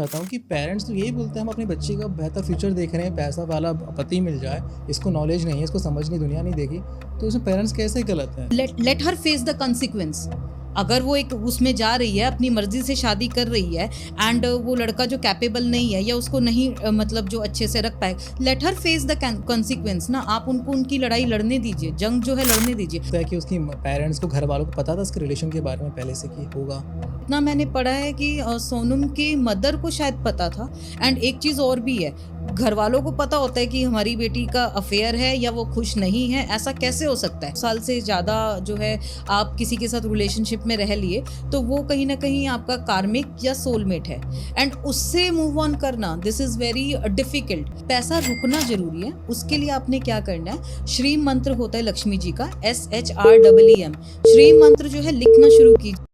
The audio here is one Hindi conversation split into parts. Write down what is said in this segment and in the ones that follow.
चाहता हूँ कि पेरेंट्स तो यही बोलते हैं हम अपने बच्चे का बेहतर फ्यूचर देख रहे हैं, पैसा वाला पति मिल जाए, इसको नॉलेज नहीं है, इसको समझ नहीं, दुनिया नहीं देखी, तो उसमें पेरेंट्स कैसे गलत हैं? Let her face the consequence. अगर वो एक उसमें जा रही है, अपनी मर्जी से शादी कर रही है एंड वो लड़का जो कैपेबल नहीं है या उसको नहीं मतलब जो अच्छे से रख पाए, let her face the consequence ना। आप उनको उनकी लड़ाई लड़ने दीजिए, जंग जो है लड़ने दीजिए। लगता है कि उसकी पेरेंट्स को, घर वालों को पता था इसके रिलेशन के बारे में पहले से कि होगा? इतना मैंने पढ़ा है कि सोनम की मदर को शायद पता था। एंड एक चीज़ और भी है, घर वालों को पता होता है कि हमारी बेटी का अफेयर है या वो खुश नहीं है। ऐसा कैसे हो सकता है? साल से ज़्यादा जो है आप किसी के साथ रिलेशनशिप में रह लिए, तो वो कहीं ना कहीं आपका कार्मिक या सोलमेट है एंड उससे मूव ऑन करना, दिस इज़ वेरी डिफिकल्ट। पैसा रुकना जरूरी है, उसके लिए आपने क्या करना है, श्री मंत्र होता है लक्ष्मी जी का, SHREEM। श्री मंत्र जो है लिखना शुरू कीजिए।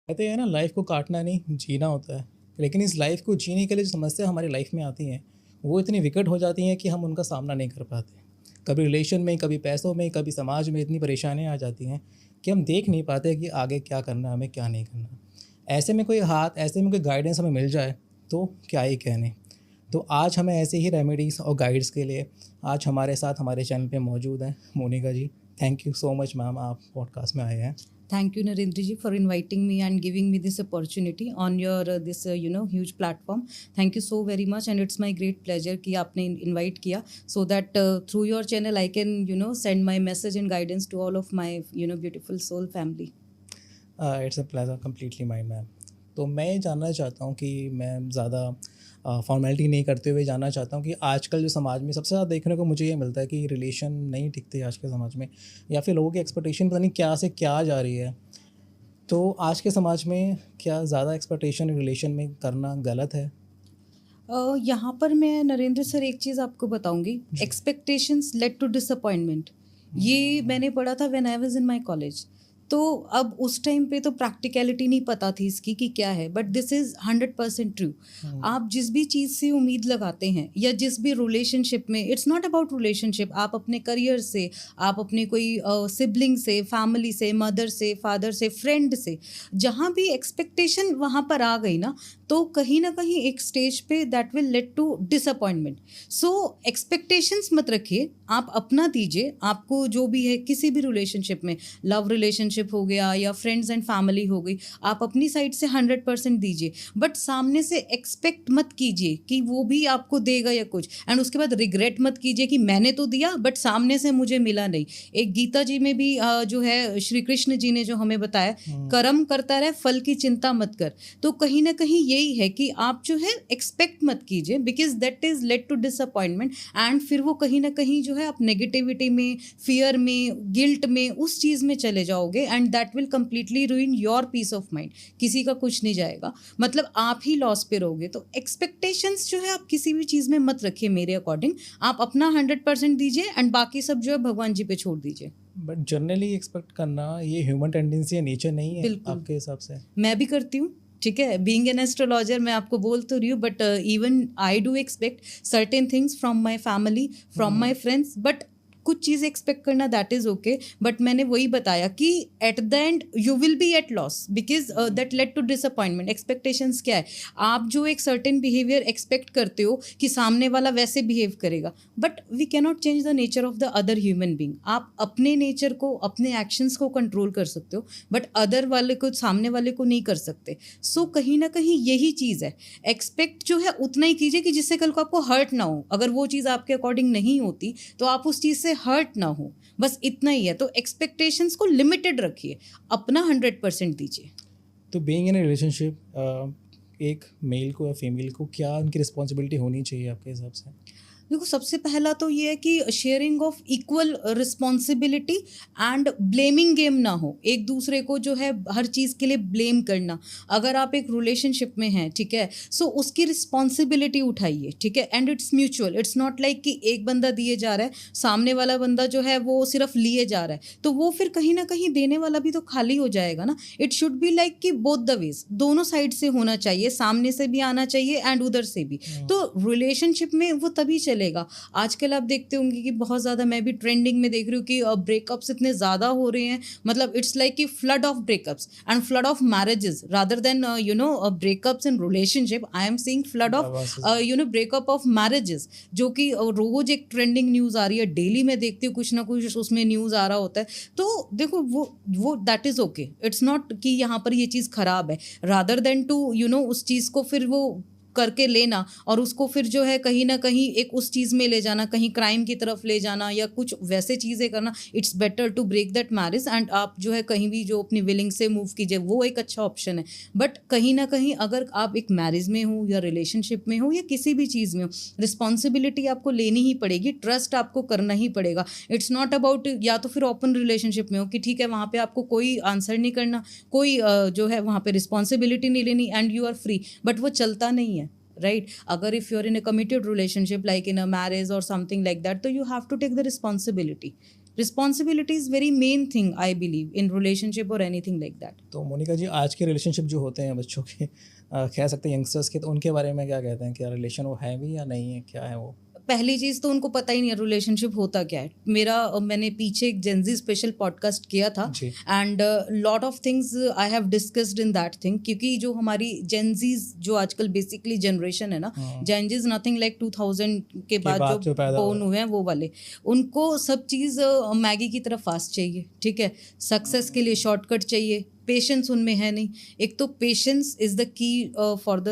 कहते हैं ना, लाइफ को काटना नहीं जीना होता है, लेकिन इस लाइफ को जीने के लिए जो समस्या हमारी लाइफ में आती हैं वो इतनी विकट हो जाती हैं कि हम उनका सामना नहीं कर पाते। कभी रिलेशन में, कभी पैसों में, कभी समाज में इतनी परेशानियाँ आ जाती हैं कि हम देख नहीं पाते कि आगे क्या करना है, हमें क्या नहीं करना। ऐसे में कोई हाथ, ऐसे में कोई गाइडेंस हमें मिल जाए तो क्या ही कहने। तो आज हमें ऐसे ही रेमेडीज़ और गाइड्स के लिए आज हमारे साथ हमारे चैनल पे मौजूद हैं Monika ji. Thank you so much ma'am, आप पॉडकास्ट में आए हैं। Thank you, Narendra ji, for inviting me and giving me this opportunity on your this huge platform. Thank you so very much, and it's my great pleasure कि आपने invite किया so that through your channel I can send my message and guidance to all of my beautiful soul family. It's a pleasure completely mind ma'am. तो मैं ये जानना चाहता हूँ कि मैं ज़्यादा फॉर्मेलिटी नहीं करते हुए जानना चाहता हूँ कि आजकल जो समाज में सबसे ज़्यादा देखने को मुझे ये मिलता है कि रिलेशन नहीं टिकते आज के समाज में, या फिर लोगों की एक्सपेक्टेशन पता नहीं क्या से क्या जा रही है। तो आज के समाज में क्या ज़्यादा एक्सपेक्टेशन रिलेशन में करना गलत है? यहाँ पर मैं नरेंद्र सर एक चीज़ आपको बताऊंगी, एक्सपेक्टेशंस लेड टू डिसअपॉइंटमेंट। ये मैंने पढ़ा था when I was in my college. तो अब उस टाइम पे तो प्रैक्टिकलिटी नहीं पता थी इसकी कि क्या है, बट दिस इज़ 100% ट्रू। आप जिस भी चीज़ से उम्मीद लगाते हैं या जिस भी रिलेशनशिप में, इट्स नॉट अबाउट रिलेशनशिप, आप अपने करियर से, आप अपने कोई सिबलिंग से, फैमिली से, मदर से, फादर से, फ्रेंड से, जहाँ भी एक्सपेक्टेशन वहाँ पर आ गई ना, तो कहीं ना कहीं एक स्टेज पे that will lead to disappointment. So expectations मत रखिए, आप अपना दीजिए। आपको जो भी है किसी भी रिलेशनशिप में, लव रिलेशनशिप हो गया या फ्रेंड्स एंड फैमिली हो गई, आप अपनी साइड से 100% दीजिए, बट सामने से एक्सपेक्ट मत कीजिए कि वो भी आपको देगा या कुछ, एंड उसके बाद रिग्रेट मत कीजिए कि मैंने तो दिया बट सामने से मुझे मिला नहीं। एक गीता जी में भी जो है श्री कृष्ण जी ने जो हमें बताया, कर्म करता रहे, फल की चिंता मत कर। तो कहीं ना कहीं यही है कि आप जो है एक्सपेक्ट मत कीजिए, because that is lead to disappointment, and फिर वो कहीं ना कहीं जो है आप नेगेटिविटी में, फियर में, गिल्ट में, उस चीज़ में चले जाओगे, and that will completely ruin your peace of mind. किसी का कुछ नहीं जाएगा, मतलब आप ही लॉस पे रहोगे। तो एक्सपेक्टेशंस जो है आप किसी भी चीज़ में मत रखिए, मेरे अकॉर्डिंग आप अपना 100% दीजिए एंड बाकी सब जो है भगवान जी पे छोड़ दीजिए। बट जनरली एक्सपेक्ट करना ये ह्यूमन टेंडेंसी या नेचर नहीं है बिल्कुल, आपके हिसाब से? मैं भी करती हूँ। ठीक है, बीइंग एन एस्ट्रोलॉजर मैं आपको बोल तो रही हूँ, but even I do expect certain things from my family, from my friends, but कुछ चीज़ एक्सपेक्ट करना दैट इज़ ओके। बट मैंने वही बताया कि at the end you will be at loss, because that lead to disappointment. Expectations क्या है, आप जो एक सर्टेन बिहेवियर एक्सपेक्ट करते हो कि सामने वाला वैसे बिहेव करेगा, but we cannot change the nature of the other human being. आप अपने नेचर को, अपने एक्शंस को कंट्रोल कर सकते हो, बट अदर वाले को, सामने वाले को नहीं कर सकते। सो कहीं ना कहीं यही चीज़ है, एक्सपेक्ट जो है उतना ही कीजिए कि जिससे कल को आपको हर्ट ना हो। अगर वो चीज़ आपके अकॉर्डिंग नहीं होती तो आप उस चीज़ से हर्ट ना हो, बस इतना ही है। तो एक्सपेक्टेशंस को लिमिटेड रखिए, अपना 100% दीजिए। तो बीइंग इन रिलेशनशिप एक मेल को या फीमेल को क्या उनकी रिस्पॉन्सिबिलिटी होनी चाहिए आपके हिसाब से? देखो, सबसे पहला तो ये है कि sharing of equal responsibility and blaming game ना हो, एक दूसरे को जो है हर चीज़ के लिए ब्लेम करना। अगर आप एक रिलेशनशिप में हैं, ठीक है, सो उसकी रिस्पॉन्सिबिलिटी उठाइए, ठीक है, and it's mutual. It's not like कि एक बंदा दिए जा रहा है, सामने वाला बंदा जो है वो सिर्फ लिए जा रहा है, तो वो फिर कहीं ना कहीं देने वाला भी तो खाली हो जाएगा ना। इट शुड बी लाइक कि बोथ द वेज, दोनों साइड से होना चाहिए, सामने से भी आना चाहिए एंड उधर से भी। तो रिलेशनशिप में वो तभी चलेगा। आजकल आप देखते होंगे कि बहुत ज़्यादा, मैं भी ट्रेंडिंग में देख रही हूँ कि ब्रेकअप्स इतने ज़्यादा हो रहे हैं, मतलब इट्स लाइक कि flood of breakups and flood of marriages rather than breakups in relationship. I am seeing flood of breakup of marriages, जो कि रोज एक ट्रेंडिंग न्यूज़ आ रही है, डेली मैं देखती हूँ कुछ ना कुछ उसमें न्यूज़ आ रहा होता है। तो देखो, वो that is okay, it's not कि यहाँ पर ये चीज़ खराब है, रादर देन टू उस चीज़ को फिर वो करके लेना और उसको फिर जो है कहीं ना कहीं एक उस चीज़ में ले जाना, कहीं क्राइम की तरफ ले जाना या कुछ वैसे चीज़ें करना। It's better to break that marriage and आप जो है कहीं भी जो अपनी विलिंग से मूव कीजिए, वो एक अच्छा ऑप्शन है। बट कहीं ना कहीं अगर आप एक मैरिज में हो या रिलेशनशिप में हो या किसी भी चीज़ में हो, रिस्पॉन्सिबिलिटी आपको लेनी ही पड़ेगी, ट्रस्ट आपको करना ही पड़ेगा। इट्स नॉट अबाउट, या तो फिर ओपन रिलेशनशिप में हो कि ठीक है वहाँ पे आपको कोई आंसर नहीं करना, कोई जो है वहाँ पे रिस्पॉन्सिबिलिटी नहीं लेनी and you are free, but वो चलता नहीं है, right? Agar if you're in a committed relationship like in a marriage or something like that, so you have to take the responsibility is very main thing, I believe, in relationship or anything like that. तो मोनिका जी, आज के रिलेशनशिप जो होते हैं बच्चों के, कह सकते हैं यंगस्टर्स के, तो उनके बारे में क्या कहते हैं? क्या रिलेशन वो है भी या नहीं है, क्या है वो? पहली चीज़ तो उनको पता ही नहीं है रिलेशनशिप होता क्या है। मैंने पीछे एक जेनजी स्पेशल पॉडकास्ट किया था and lot of things I have discussed in that thing, क्योंकि जो हमारी जेनजीज जो आजकल बेसिकली जनरेशन है ना, जेनजीज नथिंग लाइक 2000 के बाद जो बोर्न हुए हैं वो वाले, उनको सब चीज़ मैगी की तरफ फास्ट चाहिए, ठीक है, सक्सेस के लिए शॉर्टकट चाहिए, पेशेंस उनमें है नहीं। एक तो patience is the key for the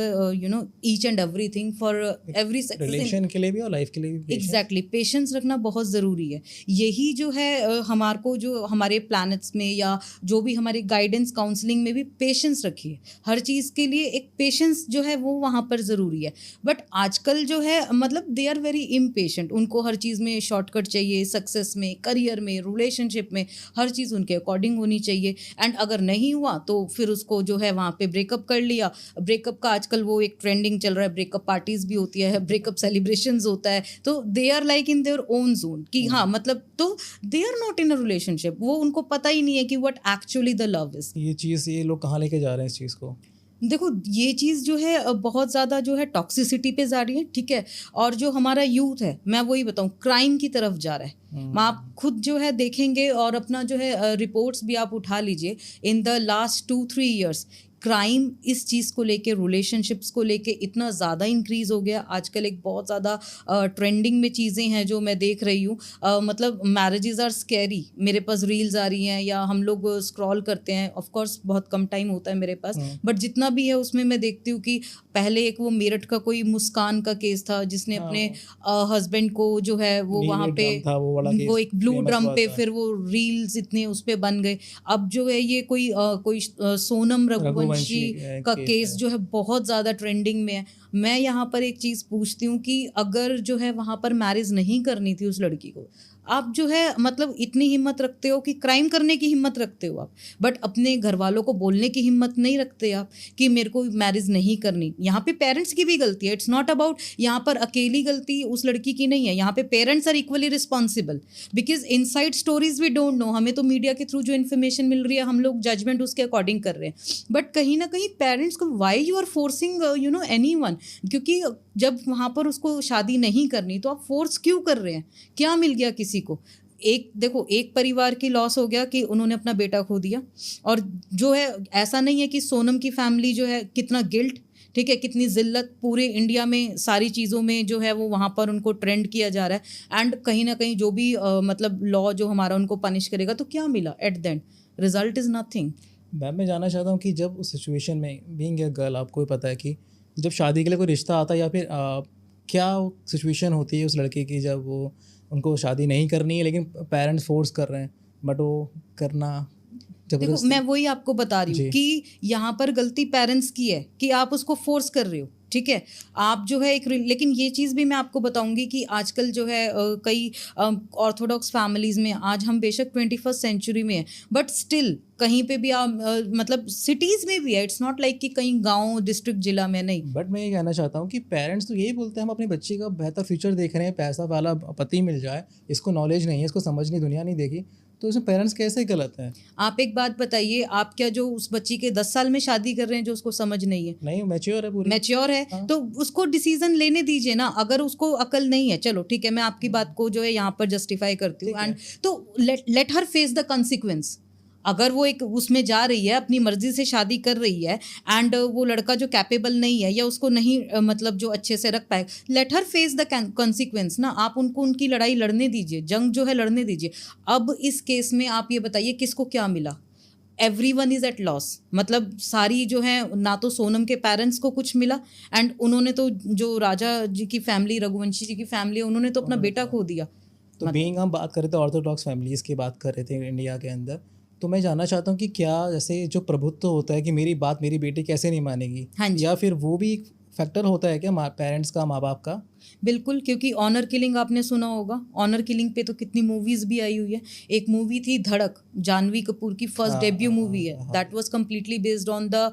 each and everything for every relation के लिए भी और लाइफ के लिए भी। एग्जैक्टली, पेशेंस रखना बहुत ज़रूरी है। यही जो है हमारे को जो हमारे प्लैनेट्स में या जो भी हमारी गाइडेंस काउंसलिंग में भी पेशेंस रखिए, हर चीज़ के लिए एक पेशेंस जो है वो वहाँ पर ज़रूरी है। बट आजकल जो है मतलब दे आर वेरी इम्पेशेंट, उनको हर चीज़ में शॉर्टकट चाहिए, सक्सेस में, करियर में, रिलेशनशिप में, हर चीज़ उनके अकॉर्डिंग होनी चाहिए। एंड अगर नहीं हुआ तो फिर उसको जो है वहाँ पे ब्रेकअप कर लिया। ब्रेकअप का आजकल वो एक ट्रेंडिंग चल रहा है, ब्रेकअप पार्टीज भी होती है, ब्रेकअप सेलिब्रेशंस होता है, तो they are like in their own zone कि हाँ मतलब, तो they are not in a relationship, वो उनको पता ही नहीं है कि what actually the love is. ये चीज़, ये लोग कहाँ लेके जा रहे हैं इस चीज़ को? देखो, ये चीज़ जो है बहुत ज़्यादा जो है टॉक्सिसिटी पे जा रही है, ठीक है, और जो हमारा यूथ है, मैं वही बताऊँ, क्राइम की तरफ जा रहा है। आप खुद जो है देखेंगे और अपना जो है रिपोर्ट्स भी आप उठा लीजिए, in the last 2-3 years crime इस चीज़ को लेके, रिलेशनशिप्स को लेके इतना ज़्यादा इंक्रीज़ हो गया। आजकल एक बहुत ज़्यादा ट्रेंडिंग में चीज़ें हैं जो मैं देख रही हूँ, मतलब मैरिजेस आर स्कैरी। मेरे पास रील्स आ रही हैं या हम लोग स्क्रॉल करते हैं, ऑफ कोर्स बहुत कम टाइम होता है मेरे पास, बट जितना भी है उसमें मैं देखती हूँ कि पहले एक वो मेरठ का कोई मुस्कान का केस था जिसने अपने हस्बैंड को जो है वो वहाँ पे वो एक ब्लू ड्रम पे फिर वो रील्स इतने उस पर बन गए। अब जो है ये कोई सोनम रघुवंशी का केस जो है बहुत ज़्यादा ट्रेंडिंग में है। मैं यहाँ पर एक चीज़ पूछती हूँ कि अगर जो है वहाँ पर मैरिज नहीं करनी थी उस लड़की को, आप जो है मतलब इतनी हिम्मत रखते हो कि क्राइम करने की हिम्मत रखते हो आप, बट अपने घर वालों को बोलने की हिम्मत नहीं रखते आप कि मेरे को मैरिज नहीं करनी। यहाँ पे पेरेंट्स की भी गलती है, इट्स नॉट अबाउट यहाँ पर अकेली गलती उस लड़की की नहीं है, यहाँ पे parents are equally responsible, because inside stories we don't know. हमें तो मीडिया के थ्रू जो इन्फॉर्मेशन मिल रही है हम लोग जजमेंट उसके अकॉर्डिंग कर रहे हैं, बट कहीं ना कहीं पेरेंट्स को why you are forcing anyone, क्योंकि जब वहाँ पर उसको शादी नहीं करनी तो आप फोर्स क्यों कर रहे हैं? क्या मिल गया किसी को? एक देखो, एक परिवार की लॉस हो गया कि उन्होंने अपना बेटा खो दिया, और जो है ऐसा नहीं है कि सोनम की फैमिली जो है कितना गिल्ट, ठीक है, कितनी जिल्लत, पूरे इंडिया में सारी चीज़ों में जो है वो वहाँ पर उनको ट्रेंड किया जा रहा है, एंड कहीं ना कहीं जो भी मतलब लॉ जो हमारा उनको पनिश करेगा, तो क्या मिला eight the and? Result is nothing. Ma'am, मैं जानना चाहता हूँ कि जब उस सिचुएशन में बीइंग ए गर्ल, आपको भी पता है कि जब शादी के लिए कोई रिश्ता आता है या फिर क्या सिचुएशन होती है उस लड़के की जब उनको शादी नहीं करनी है लेकिन पेरेंट्स फोर्स कर रहे हैं, बट वो करना देखो जबरदस्ती। मैं वही आपको बता रही हूँ जी। कि यहाँ पर गलती पेरेंट्स की है कि आप उसको फोर्स कर रहे हो, ठीक है। आप जो है लेकिन ये चीज़ भी मैं आपको बताऊंगी कि आजकल जो है कई ऑर्थोडॉक्स फैमिलीज में, आज हम बेशक 21st सेंचुरी में है, बट स्टिल कहीं पे भी आप मतलब सिटीज़ में भी है, इट्स नॉट लाइक कि कहीं गांव डिस्ट्रिक्ट जिला में नहीं। बट मैं ये कहना चाहता हूँ कि पेरेंट्स तो यही बोलते हैं हम अपने बच्चे का बेहतर फ्यूचर देख रहे हैं, पैसा वाला पति मिल जाए, इसको नॉलेज नहीं है, इसको समझ नहीं, दुनिया नहीं देखी, तो उसमें पेरेंट्स कैसे गलत हैं? आप एक बात बताइए, आप क्या जो उस बच्ची के 10 साल में शादी कर रहे हैं जो उसको समझ नहीं है, नहीं मैच्योर है पूरी। मैच्योर है, हाँ। तो उसको डिसीजन लेने दीजिए ना। अगर उसको अकल नहीं है, चलो ठीक है, मैं आपकी बात को जो है यहाँ पर जस्टिफाई करती हूँ, ठीक है। एंड तो let her face the consequence. अगर वो एक उसमें जा रही है, अपनी मर्जी से शादी कर रही है, एंड वो लड़का जो कैपेबल नहीं है या उसको नहीं मतलब जो अच्छे से रख पाए, let her face the consequence ना। आप उनको उनकी लड़ाई लड़ने दीजिए, जंग जो है लड़ने दीजिए। अब इस केस में आप ये बताइए किसको क्या मिला? Everyone is at loss. मतलब सारी जो है, ना तो सोनम के पेरेंट्स को कुछ मिला, एंड उन्होंने तो जो राजा जी की फैमिली, रघुवंशी जी की फैमिली है, उन्होंने तो अपना बेटा खो दिया। तो बीइंग हम बात कर रहे थे ऑर्थोडॉक्स फैमिलीज़ की बात कर रहे थे इंडिया के अंदर, तो मैं जानना चाहता हूँ कि क्या जैसे जो प्रभुत्व होता है कि मेरी बात मेरी बेटी कैसे नहीं मानेगी, हाँ जी। या फिर वो भी एक फैक्टर होता है क्या पेरेंट्स का, माँ बाप का? बिल्कुल, क्योंकि ऑनर किलिंग आपने सुना होगा। ऑनर किलिंग पे तो कितनी मूवीज भी आई हुई है। एक मूवी थी धड़क, जानवी कपूर की फर्स्ट हाँ, डेब्यू हाँ, मूवी है, हाँ। That was completely based on the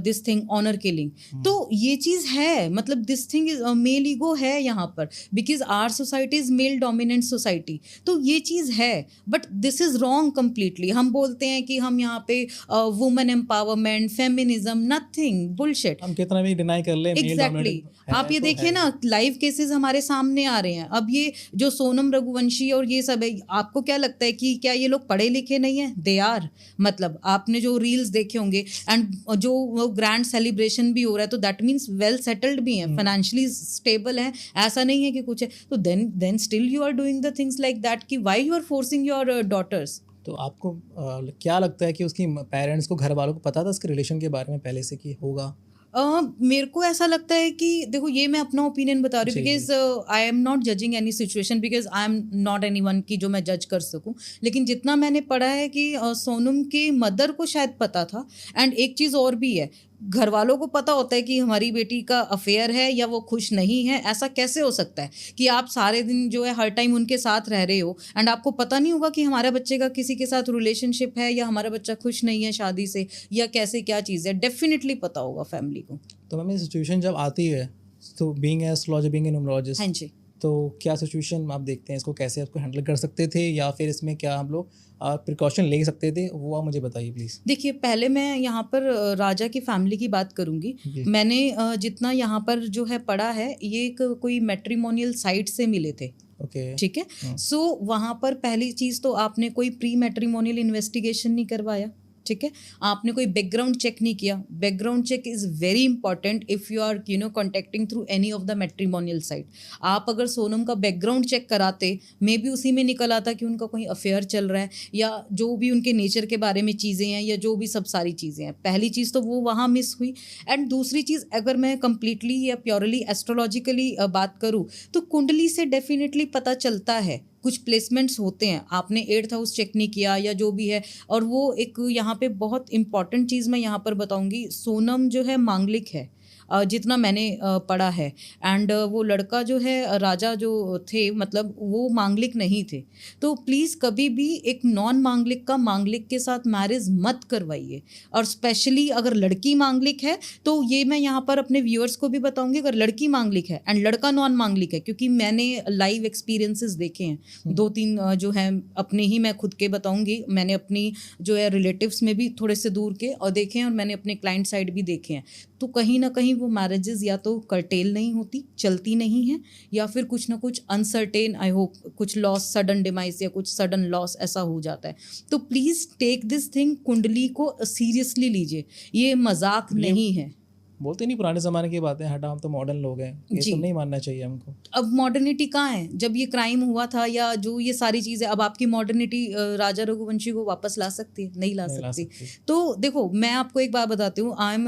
this thing, honour killing. तो ये चीज़ है, मतलब this thing is male ego है यहाँ पर, because our society is male dominant society. तो ये चीज़ है, but this is wrong completely. हम बोलते हैं कि हम यहाँ पे women empowerment, feminism, nothing, bullshit. हम कितना भी डिनाई कर ले, मेल एग्जैक्टली डोमिनेटेड आप ये तो देखिए है। ना, लाइव केसेस हमारे सामने आ रहे हैं। अब ये जो सोनम रघुवंशी और ये सब है, आपको क्या लगता है कि क्या ये लोग पढ़े लिखे नहीं है? They are. मतलब आपने जो रील्स देखे होंगे, एंड जो वो ग्रैंड सेलिब्रेशन भी हो रहा है, तो दैट मीन्स वेल सेटल्ड भी हैं, फाइनेंशियली स्टेबल हैं। ऐसा नहीं है कि कुछ है, तो then still you are doing the things like that, कि why you are forcing your daughters. तो आपको क्या लगता है कि उसकी पेरेंट्स को, घर वालों को पता था इसके रिलेशन के बारे में पहले से कि होगा? मेरे को ऐसा लगता है कि देखो, ये मैं अपना ओपिनियन बता रही हूँ, जी, because I am not judging any situation, because I am not anyone की जो मैं जज कर सकूँ। लेकिन जितना मैंने पढ़ा है कि सोनम की मदर को शायद पता था। एंड एक चीज़ और भी है, घर वालों को पता होता है कि हमारी बेटी का अफेयर है या वो खुश नहीं है। ऐसा कैसे हो सकता है कि आप सारे दिन जो है हर टाइम उनके साथ रह रहे हो, एंड आपको पता नहीं होगा कि हमारे बच्चे का किसी के साथ रिलेशनशिप है, या हमारा बच्चा खुश नहीं है शादी से, या कैसे क्या चीज़ है? डेफिनेटली पता होगा फैमिली को। तो मैम ये सिचुएशन जब आती है, तो being astrologer, being a numerologist, हाँ जी। तो क्या सिचुएशन आप देखते हैं, इसको कैसे आपको हैंडल कर सकते थे, या फिर इसमें क्या हम लोग प्रिकॉशन ले सकते थे, वो आप मुझे बताइए प्लीज़। देखिए, पहले मैं यहाँ पर राजा की फैमिली की बात करूँगी। जी। मैंने जितना यहाँ पर जो है पढ़ा है, ये एक कोई मैट्रिमोनियल साइट से मिले थे, ओके। ठीक है। सो वहाँ पर पहली चीज़ तो आपने कोई प्री मैट्रिमोनियल इन्वेस्टिगेशन नहीं करवाया, ठीक है। आपने कोई बैकग्राउंड चेक नहीं किया। Background check is very important if you are contacting through any of the matrimonial site. आप अगर सोनम का बैकग्राउंड चेक कराते, मे बी उसी में निकल आता कि उनका कोई अफेयर चल रहा है, या जो भी उनके नेचर के बारे में चीज़ें हैं, या जो भी सब सारी चीज़ें हैं। पहली चीज़ तो वो वहाँ मिस हुई। एंड दूसरी चीज़, अगर मैं कंप्लीटली या प्योरली एस्ट्रोलॉजिकली बात करूँ, तो कुंडली से डेफिनेटली पता चलता है, कुछ प्लेसमेंट्स होते हैं। आपने 8th हाउस चेक नहीं किया या जो भी है। और वो एक यहाँ पे बहुत इंपॉर्टेंट चीज़ मैं यहाँ पर बताऊँगी, सोनम जो है मांगलिक है, जितना मैंने पढ़ा है। एंड वो लड़का जो है, राजा जो थे, मतलब वो मांगलिक नहीं थे। तो प्लीज़ कभी भी एक नॉन मांगलिक का मांगलिक के साथ मैरिज मत करवाइए। और स्पेशली अगर लड़की मांगलिक है, तो ये मैं यहाँ पर अपने व्यूअर्स को भी बताऊँगी, अगर लड़की मांगलिक है एंड लड़का नॉन मांगलिक है, क्योंकि मैंने लाइव एक्सपीरियंसेस देखे हैं, 2-3 जो हैं अपने ही मैं खुद के बताऊँगी। मैंने अपनी जो है रिलेटिव्स में भी थोड़े से दूर के और देखे हैं, और मैंने अपने क्लाइंट साइड भी देखे हैं। तो कहीं ना कहीं वो मैरिजेस या तो कर्टेल नहीं होती, चलती नहीं हैं, या फिर कुछ ना कुछ अनसर्टेन, आई होप कुछ लॉस, सडन डिमाइस या कुछ सडन लॉस ऐसा हो जाता है। तो प्लीज़ टेक दिस थिंग, कुंडली को सीरियसली लीजिए, ये मजाक नहीं है। बोलते नहीं पुराने ज़माने की बातें हटा, हम तो मॉडर्न लोग हैं, ये जी। सब नहीं मानना चाहिए हमको। अब मॉडर्निटी कहाँ है? जब ये क्राइम हुआ था या जो ये सारी चीज़ें, अब आपकी मॉडर्निटी राजा रघुवंशी को वापस ला सकती है? नहीं ला सकती। तो देखो, मैं आपको एक बात बताती हूँ, आई एम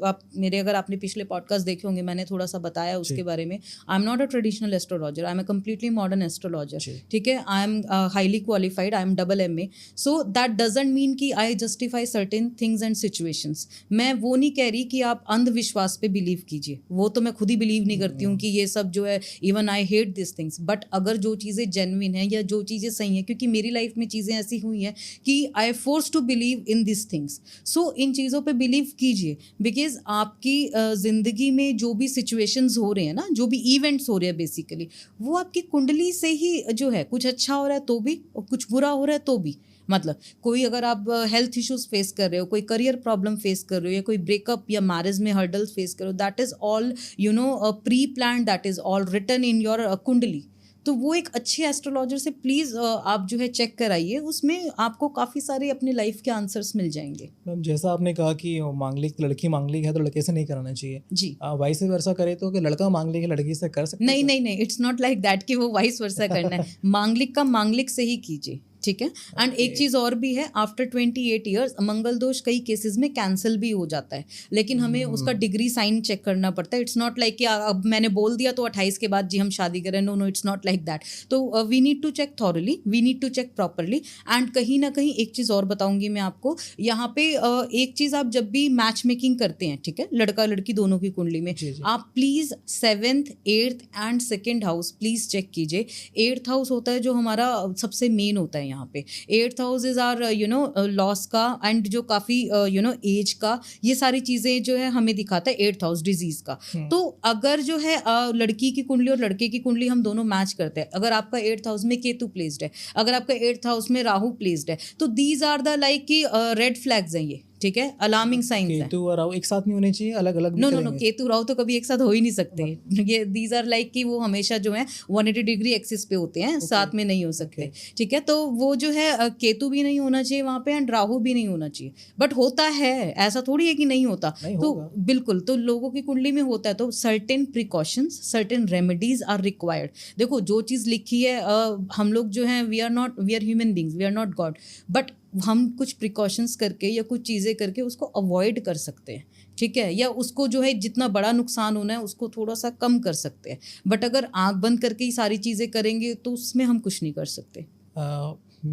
आप मेरे, अगर आपने पिछले पॉडकास्ट देखे होंगे, मैंने थोड़ा सा बताया उसके बारे में। I am not a traditional astrologer, I am a completely modern astrologer, ठीक है। I am highly qualified, I am AA, so that doesn't mean कि I justify certain things and situations. मैं वो नहीं कह रही कि आप अंधविश्वास पे बिलीव कीजिए, वो तो मैं खुद ही बिलीव नहीं करती हूँ कि ये सब जो है, even I hate this things. But अगर जो चीज़ें जेन्युइन हैं या जो चीज़ें सही हैं, क्योंकि मेरी लाइफ में चीज़ें ऐसी हुई हैं कि I force to believe in this things, so इन चीज़ों पे बिलीव कीजिए। बिकॉज आपकी ज़िंदगी में जो भी सिचुएशंस हो रहे हैं ना, जो भी इवेंट्स हो रहे हैं बेसिकली, वो आपकी कुंडली से ही जो है, कुछ अच्छा हो रहा है तो भी और कुछ बुरा हो रहा है तो भी। मतलब कोई, अगर आप हेल्थ इश्यूज फेस कर रहे हो, कोई करियर प्रॉब्लम फेस कर रहे हो, या कोई ब्रेकअप या मैरिज में हर्डल्स फेस करो, that is all pre plan, that is all written in your kundli. तो वो एक अच्छे एस्ट्रोलॉजर से प्लीज़ आप जो है चेक कराइए, उसमें आपको काफ़ी सारे अपने लाइफ के आंसर्स मिल जाएंगे। मैम, जैसा आपने कहा कि मांगलिक, लड़की मांगलिक है तो लड़के से नहीं कराना चाहिए जी, वाइस वर्सा करे तो कि लड़का मांगलिक है लड़की से कर सकते हैं? नहीं नहीं नहीं, इट्स नॉट लाइक दैट कि वो वाइस वर्सा करना है। मांगलिक का मांगलिक से ही कीजिए, ठीक है। एंड एक चीज़ और भी है, आफ्टर 28 ईयर्स मंगल दोष कई केसेस में कैंसिल भी हो जाता है, लेकिन हमें उसका डिग्री साइन चेक करना पड़ता है। इट्स नॉट लाइक कि अब मैंने बोल दिया तो 28 के बाद जी हम शादी करें, no no, it's not like that. तो we need to check thoroughly, we need to check properly. And कहीं ना कहीं एक चीज़ और बताऊंगी मैं आपको यहाँ पे, एक चीज़, आप जब भी मैच मेकिंग करते हैं, ठीक है, लड़का लड़की दोनों की कुंडली में, आप please 7th, 8th and 2nd house please check कीजिए। 8th हाउस होता है जो हमारा सबसे मेन होता है यहाँ पे। 8th house is our loss का, एंड जो काफ़ी एज का, ये सारी चीज़ें जो है हमें दिखाता है 8th हाउस डिजीज का। तो अगर जो है लड़की की कुंडली और लड़के की कुंडली हम दोनों मैच करते हैं, अगर आपका 8th हाउस में केतु प्लेस्ड है, अगर आपका 8th हाउस में राहु प्लेस्ड है, तो दीज आर द लाइक की रेड फ्लैग्स हैं ये, ठीक है, अलार्मिंग साइंस हैं। केतु और राहु एक साथ नहीं होने चाहिए, अलग अलग no no no, Ketu Rahu तो कभी एक साथ हो ही नहीं सकते। ये दीज आर लाइक कि वो हमेशा जो है 180 डिग्री एक्सिस पे होते हैं, साथ में नहीं हो सकते, ठीक है। तो वो जो है केतु भी नहीं होना चाहिए वहाँ पे, एंड राहु भी नहीं होना चाहिए। बट होता है, ऐसा थोड़ी है कि नहीं होता, तो बिल्कुल, तो लोगों की कुंडली में होता है, तो certain precautions, certain remedies are required. देखो, जो चीज़ लिखी है, हम लोग जो हैं, we are human beings, we are not god, but हम कुछ प्रिकॉशंस करके या कुछ चीज़ें करके उसको अवॉइड कर सकते हैं, ठीक है, या उसको जो है जितना बड़ा नुकसान होना है उसको थोड़ा सा कम कर सकते हैं। बट अगर आंख बंद करके ही सारी चीज़ें करेंगे तो उसमें हम कुछ नहीं कर सकते।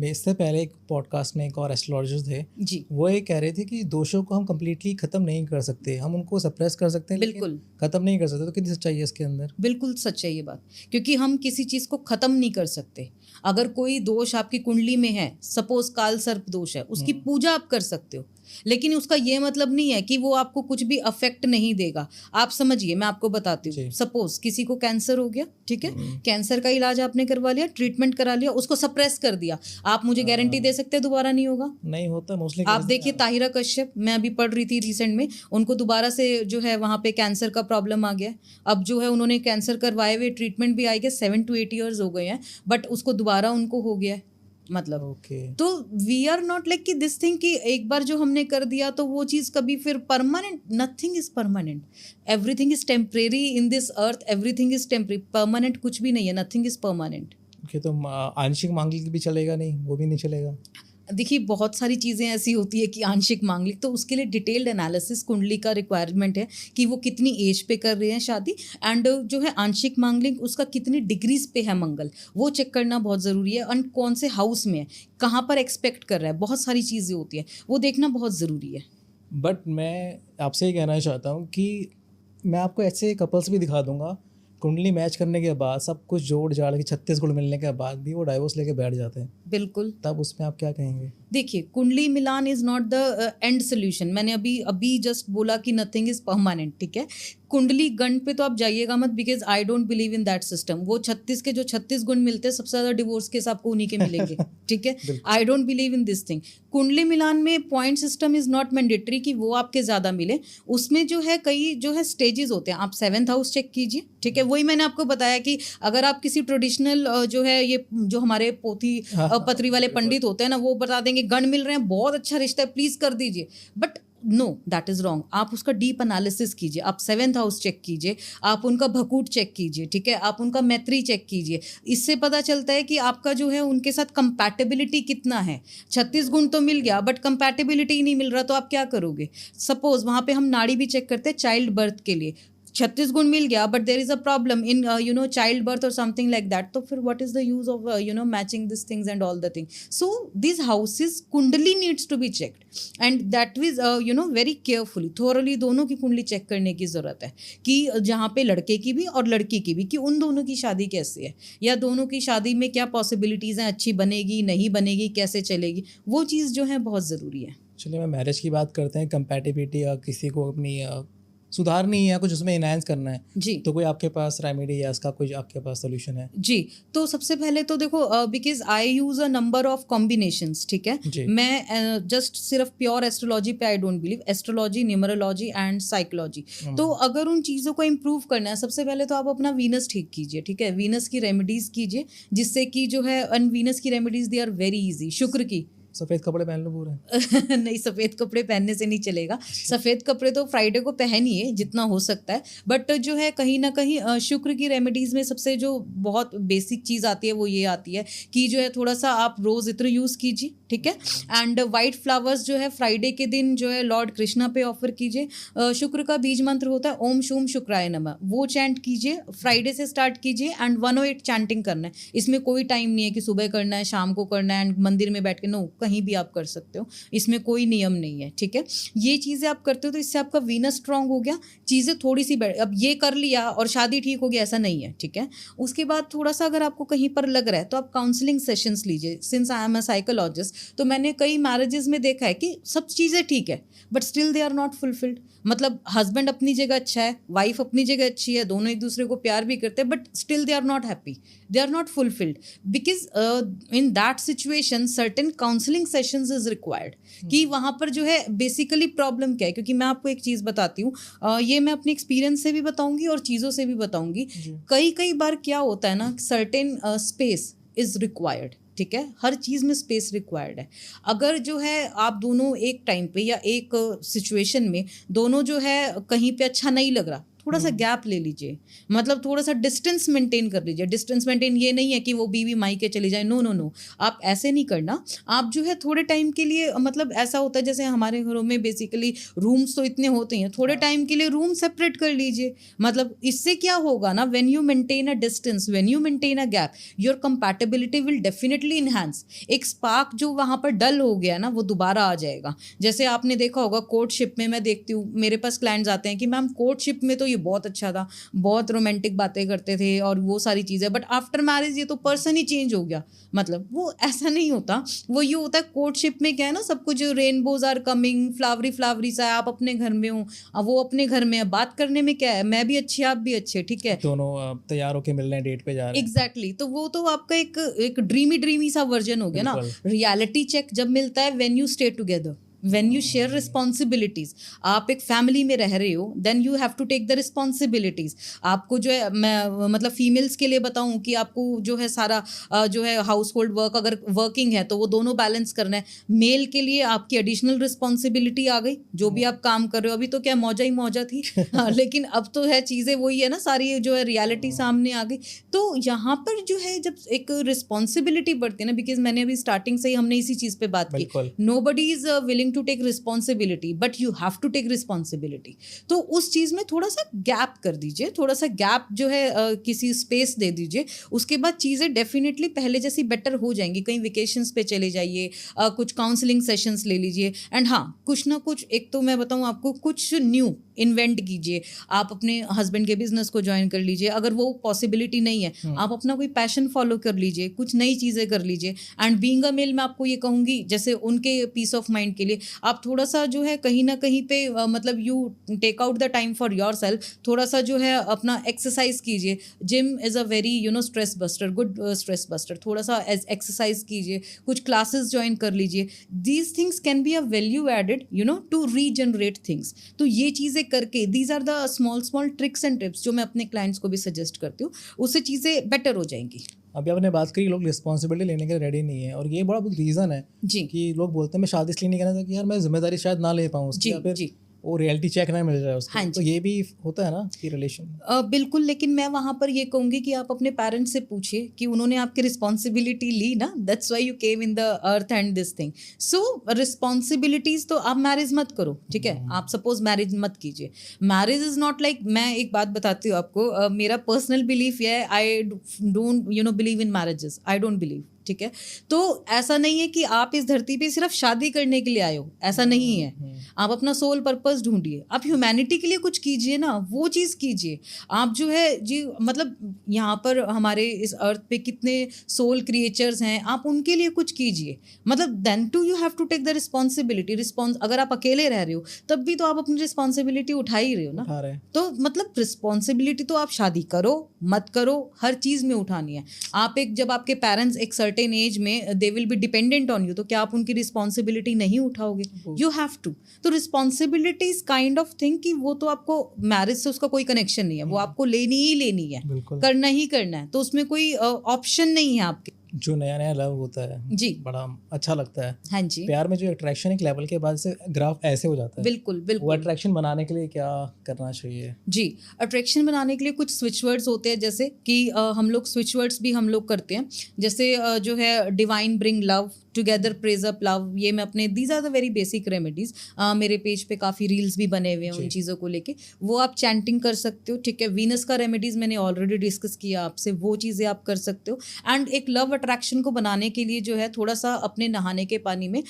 इससे पहले एक पॉडकास्ट में एक और एस्ट्रोलॉजर थे जी, वो ये कह रहे थे कि दोषों को हम कम्प्लीटली ख़त्म नहीं कर सकते, हम उनको सप्रेस कर सकते हैं, बिल्कुल ख़त्म नहीं कर सकते। तो कितनी सच्चाई है इसके अंदर? बिल्कुल सच है ये बात, क्योंकि हम किसी चीज़ को ख़त्म नहीं कर सकते। अगर कोई दोष आपकी कुंडली में है, सपोज काल सर्प दोष है, उसकी पूजा आप कर सकते हो, लेकिन उसका ये मतलब नहीं है कि वो आपको कुछ भी अफेक्ट नहीं देगा। आप समझिए, मैं आपको बताती हूँ, सपोज किसी को कैंसर हो गया, ठीक है, कैंसर का इलाज आपने करवा लिया, ट्रीटमेंट करा लिया, उसको सप्रेस कर दिया, आप मुझे गारंटी दे सकते हैं दोबारा नहीं होगा? नहीं होता मोस्टली। आप देखिए ताहिरा कश्यप, मैं अभी पढ़ रही थी रिसेंट में, उनको दोबारा से जो है वहाँ पे कैंसर का प्रॉब्लम आ गया। अब जो है उन्होंने कैंसर करवाए हुए, ट्रीटमेंट भी आई गया, 7 to 8 ईयर्स हो गए हैं, बट उसको दोबारा उनको हो गया है। मतलब तो वी आर नॉट लाइक कि दिस थिंग कि एक बार जो हमने कर दिया तो वो चीज़ कभी फिर permanent, nothing is permanent, everything is temporary in this earth, everything is temporary, permanent कुछ भी नहीं है, नथिंग इज परमानेंट। तो आंशिक मांगलिक भी चलेगा नहीं? वो भी नहीं चलेगा? देखिए, बहुत सारी चीज़ें ऐसी होती है कि आंशिक मांगलिक, तो उसके लिए डिटेल्ड एनालिसिस कुंडली का रिक्वायरमेंट है कि वो कितनी एज पे कर रहे हैं शादी, एंड जो है आंशिक मांगलिक उसका कितनी डिग्रीज पे है मंगल, वो चेक करना बहुत ज़रूरी है, एंड कौन से हाउस में है, कहाँ पर एक्सपेक्ट कर रहा है, बहुत सारी चीज़ें होती है, वो देखना बहुत ज़रूरी है। बट मैं आपसे ये कहना चाहता हूँ कि मैं आपको ऐसे कपल्स भी दिखा दूंगा, कुंडली मैच करने के बाद सब कुछ जोड़ जाड़ के 36 गुण मिलने के बाद भी वो डाइवोर्स लेके बैठ जाते हैं। बिल्कुल, तब उसमें आप क्या कहेंगे? देखिए, कुंडली मिलान is not the end solution. मैंने अभी जस्ट बोला कि नथिंग इज परमानेंट, ठीक है। कुंडली गण पे तो आप जाइएगा मत, because I don't believe in that system. वो 36 के जो 36 गुण मिलते हैं, सबसे ज़्यादा डिवोर्स केस आपको उन्हीं के मिलेंगे, ठीक है। I don't believe in this thing. कुंडली मिलान में point system is not mandatory कि वो आपके ज़्यादा मिले, उसमें जो है कई जो है स्टेजेस होते हैं। आप 7th हाउस चेक कीजिए, ठीक है। वही मैंने आपको बताया कि अगर आप किसी ट्रेडिशनल जो है, ये जो हमारे पोथी पत्री वाले पंडित होते हैं ना, वो बता देंगे गण मिल रहे हैं, बहुत अच्छा रिश्ता है, प्लीज़ कर दीजिए, but no, that is wrong. आप उसका डीप एनालिसिस कीजिए, आप 7th हाउस चेक कीजिए, आप उनका भकूट चेक कीजिए, ठीक है, आप उनका मैत्री चेक कीजिए। इससे पता चलता है कि आपका जो है उनके साथ कंपैटिबिलिटी कितना है। 36 गुण तो मिल गया बट कंपैटिबिलिटी ही नहीं मिल रहा, तो आप क्या करोगे? सपोज वहाँ पे हम नाड़ी भी चेक करते हैं चाइल्ड बर्थ के लिए, 36 गुण मिल गया but there is a problem in child birth और समथिंग लाइक दैट, तो फिर what is the use of matching this things and all the thing. So this houses कुंडली needs to be checked and that is very carefully thoroughly दोनों की कुंडली चेक करने की ज़रूरत है कि जहाँ पे लड़के की भी और लड़की की भी, कि उन दोनों की शादी कैसे है या दोनों की शादी में क्या पॉसिबिलिटीज़ हैं, अच्छी बनेगी नहीं बनेगी, कैसे चलेगी, वो चीज़ जो है बहुत ज़रूरी है। चलिए मैं मैरिज की बात करते हैं, कंपैटिबिलिटी या किसी को अपनी सुधारनी है या कुछ उसमें इनहेंस करना है जी तो कोई आपके पास रेमेडी या इसका कुछ आपके पास सोल्यूशन है? जी, तो सबसे पहले तो देखो, because I use a number of combinations, ठीक है, जी। मैं जस्ट सिर्फ प्योर एस्ट्रोलॉजी पे I don't believe, astrology, numerology and psychology. तो अगर उन चीज़ों को इम्प्रूव करना है, सबसे पहले तो आप अपना वीनस ठीक कीजिए, ठीक है, वीनस की रेमेडीज़ कीजिए, जिससे कि जो है वीनस की remedies they are very easy. Shukra की सफ़ेद कपड़े पहन लो पूरे। नहीं, सफ़ेद कपड़े पहनने से नहीं चलेगा। सफ़ेद कपड़े तो फ्राइडे को पहनिए जितना हो सकता है, बट जो है कहीं ना कहीं शुक्र की रेमेडीज़ में सबसे जो बहुत बेसिक चीज़ आती है वो ये आती है कि जो है थोड़ा सा आप रोज़ इत्र यूज़ कीजिए, ठीक है, एंड वाइट फ्लावर्स जो है फ्राइडे के दिन जो है लॉर्ड कृष्णा पे ऑफर कीजिए। शुक्र का बीज मंत्र होता है ओम शूम शुक्राय नमः, वो चैंट कीजिए, फ्राइडे से स्टार्ट कीजिए एंड 108 चैंटिंग करना है। इसमें कोई टाइम नहीं है कि सुबह करना है, शाम को करना है एंड मंदिर में बैठ के, नो, कहीं भी आप कर सकते हो, इसमें कोई नियम नहीं है, ठीक है। ये चीज़ें आप करते हो तो इससे आपका वीनस स्ट्रांग हो गया, चीज़ें थोड़ी सी अब ये कर लिया और शादी ठीक हो गया ऐसा नहीं है, ठीक है। उसके बाद थोड़ा सा अगर आपको कहीं पर लग रहा है तो आप काउंसलिंग सेशंस लीजिए। Since I am a psychologist, तो मैंने कई मैरिजेस में देखा है कि सब चीज़ें ठीक है but still they are not fulfilled. मतलब हस्बैंड अपनी जगह अच्छा है, वाइफ अपनी जगह अच्छी है, दोनों एक दूसरे को प्यार भी करते हैं but still they are not happy, they are not fulfilled, because in that situation certain counselling sessions is required कि वहाँ पर जो है बेसिकली प्रॉब्लम क्या है। क्योंकि मैं आपको एक चीज़ बताती हूँ, ये मैं अपने एक्सपीरियंस से भी बताऊंगी और चीज़ों से भी बताऊंगी। कई बार क्या होता है ना, सर्टेन स्पेस इज रिक्वायर्ड, ठीक है, हर चीज़ में स्पेस रिक्वायर्ड है। अगर जो है आप दोनों एक टाइम पे या एक सिचुएशन में दोनों जो है कहीं पे अच्छा नहीं लग रहा, थोड़ा सा गैप ले लीजिए, मतलब थोड़ा सा डिस्टेंस मेंटेन कर लीजिए। डिस्टेंस मेंटेन ये नहीं है कि वो बीवी मायके चली जाए, नो नो नो, आप ऐसे नहीं करना। आप जो है थोड़े टाइम के लिए, मतलब ऐसा होता है जैसे हमारे घरों में बेसिकली रूम्स तो इतने होते हैं, थोड़े टाइम के लिए रूम सेपरेट कर लीजिए। मतलब इससे क्या होगा ना, when you maintain a distance, when you maintain a gap, your compatibility will definitely enhance. एक स्पार्क जो वहाँ पर डल हो गया ना, वो दोबारा आ जाएगा। जैसे आपने देखा होगा कोर्टशिप में, मैं देखती हूँ मेरे पास क्लाइंट्स आते हैं कि मैम कोर्टशिप में तो ये बहुत अच्छा था, बहुत रोमांटिक बातें करते थे और वो सारी चीज़ें, बट आफ्टर मैरिज ये तो पर्सन ही चेंज हो गया। मतलब वो ऐसा नहीं होता, वो ये होता है कोर्टशिप में क्या है ना, सब कुछ rainbows are coming, flowery flowery सा, आप अपने घर में हो, वो अपने घर में है, बात करने में क्या है, मैं भी अच्छी आप भी अच्छे, ठीक है, दोनों तैयार होके मिल रहे हैं, डेट पे जा रहे हैं। एग्जैक्टली। तो वो तो आपका एक ड्रीमी सा वर्जन हो गया ना। रियलिटी चेक जब मिलता है when you stay together, when you share responsibilities, आप एक फैमिली में रह रहे हो, then you have to take the responsibilities। आपको जो है, मैं मतलब फीमेल्स के लिए बताऊं कि आपको जो है सारा जो है हाउस होल्ड वर्क, अगर वर्किंग है तो वो दोनों बैलेंस करना है। मेल के लिए आपकी एडिशनल रिस्पॉन्सिबिलिटी आ गई, जो भी आप काम कर रहे हो, अभी तो क्या मौजा ही मौजा थी हाँ, लेकिन अब तो है चीज़ें वही है ना, सारी जो है रियलिटी सामने आ गई। तो यहाँ पर जो है जब एक रिस्पॉन्सिबिलिटी बढ़ती है ना, बिकॉज मैंने अभी स्टार्टिंग से ही हमने इसी चीज़ पे बात की, nobody is willing to take responsibility but you have to take responsibility. तो उस चीज़ में थोड़ा सा गैप कर दीजिए, थोड़ा सा गैप जो है किसी स्पेस दे दीजिए, उसके बाद चीज़ें डेफिनेटली पहले जैसी बेटर हो जाएंगी। कहीं वेकेशंस पे चले जाइए, कुछ काउंसलिंग सेशंस ले लीजिए एंड हाँ, कुछ ना कुछ, एक तो मैं बताऊँ आपको, कुछ न्यू इन्वेंट कीजिए। आप अपने हस्बैंड के बिजनेस को ज्वाइन कर लीजिए, अगर वो पॉसिबिलिटी नहीं है आप अपना कोई पैशन फॉलो कर लीजिए, कुछ नई चीज़ें कर लीजिए। एंड बीइंग अ मेल मैं आपको ये कहूँगी, जैसे उनके पीस ऑफ माइंड के लिए आप थोड़ा सा जो है कहीं ना कहीं पे मतलब you take out the time for yourself, थोड़ा सा जो है अपना एक्सरसाइज कीजिए। Gym is a very stress buster, good stress buster. थोड़ा सा एक्सरसाइज कीजिए, कुछ क्लासेस ज्वाइन कर लीजिए। These things can be a value added to regenerate things. तो ये चीज़ें करके, these are the small tricks and tips जो मैं अपने क्लाइंट्स को भी सजेस्ट करती हूँ, उससे चीज़ें बेटर हो जाएंगी। अभी आपने बात करी लोग रिस्पॉन्सिबिलिटी लेने के लिए रेडी नहीं है, और ये बड़ा बहुत रीज़न है जी कि लोग बोलते हैं मैं शादी इसलिए नहीं करना चाहता कि यार मैं जिम्मेदारी शायद ना ले पाऊँ उसकी, जी या फिर जी वो रियलिटी चेक ना मिल जाए उसको। हाँ तो ये भी होता है ना कि रिलेशन। बिल्कुल, लेकिन मैं वहाँ पर ये कहूँगी कि आप अपने पेरेंट्स से पूछिए कि उन्होंने आपकी रिस्पॉन्सिबिलिटी ली ना, that's why you came in the earth and this thing. So responsibilities तो आप मैरिज मत करो, ठीक है, आप सपोज मैरिज मत कीजिए। मैरिज इज नॉट लाइक, मैं एक बात बताती हूँ आपको, मेरा पर्सनल बिलीफ ये है, I don't believe in marriages, I don't believe, ठीक है। तो ऐसा नहीं है कि आप इस धरती पे सिर्फ शादी करने के लिए आए हो, ऐसा नहीं है। आप अपना सोल पर्पस ढूंढिए, आप ह्यूमैनिटी के लिए कुछ कीजिए ना, वो चीज़ कीजिए। आप जो है जी, मतलब यहाँ पर हमारे इस अर्थ पे कितने सोल क्रिएचर्स हैं, आप उनके लिए कुछ कीजिए। मतलब then to you have to take the responsibility. अगर आप अकेले रह रहे हो तब भी तो आप अपनी रिस्पॉन्सिबिलिटी उठा ही रहे हो ना। उठा रहे हैं। तो मतलब रिस्पॉन्सिबिलिटी तो आप शादी करो मत करो, हर चीज़ में उठानी है। आप जब आपके पेरेंट्स एक सर्टेन एज में they will be dependent on you, तो क्या आप उनकी रिस्पॉन्सिबिलिटी नहीं उठाओगे? You have to. तो responsibility is kind of thing कि वो तो आपको, मैरिज से उसका कोई कनेक्शन नहीं है, वो आपको लेनी ही लेनी है, करना ही करना है, तो उसमें कोई ऑप्शन नहीं है आपके। जो नया नया लव होता है जी, बड़ा अच्छा लगता है। हाँ जी, प्यार में जो अट्रैक्शन एक लेवल के बाद से ग्राफ ऐसे हो जाता है। बिल्कुल वो बिल्कुल अट्रैक्शन बनाने के लिए क्या करना चाहिए? जी। अट्रैक्शन बनाने के लिए कुछ स्विच वर्ड्स होते हैं, जैसे कि हम लोग स्विच वर्ड्स भी हम लोग करते हैं, जैसे जो है divine bring love, together praise up love. ये मैं अपने, these are the very basic remedies. मेरे पेज पे काफ़ी रील्स भी बने हुए हैं उन चीज़ों को लेके, वो आप चैंटिंग कर सकते हो, ठीक है। वीनस का रेमेडीज मैंने ऑलरेडी डिस्कस किया आपसे, वो चीज़ें आप कर सकते हो। एंड एक लव अट्रैक्शन को बनाने के लिए जो है थोड़ा सा अपने नहाने के पानी में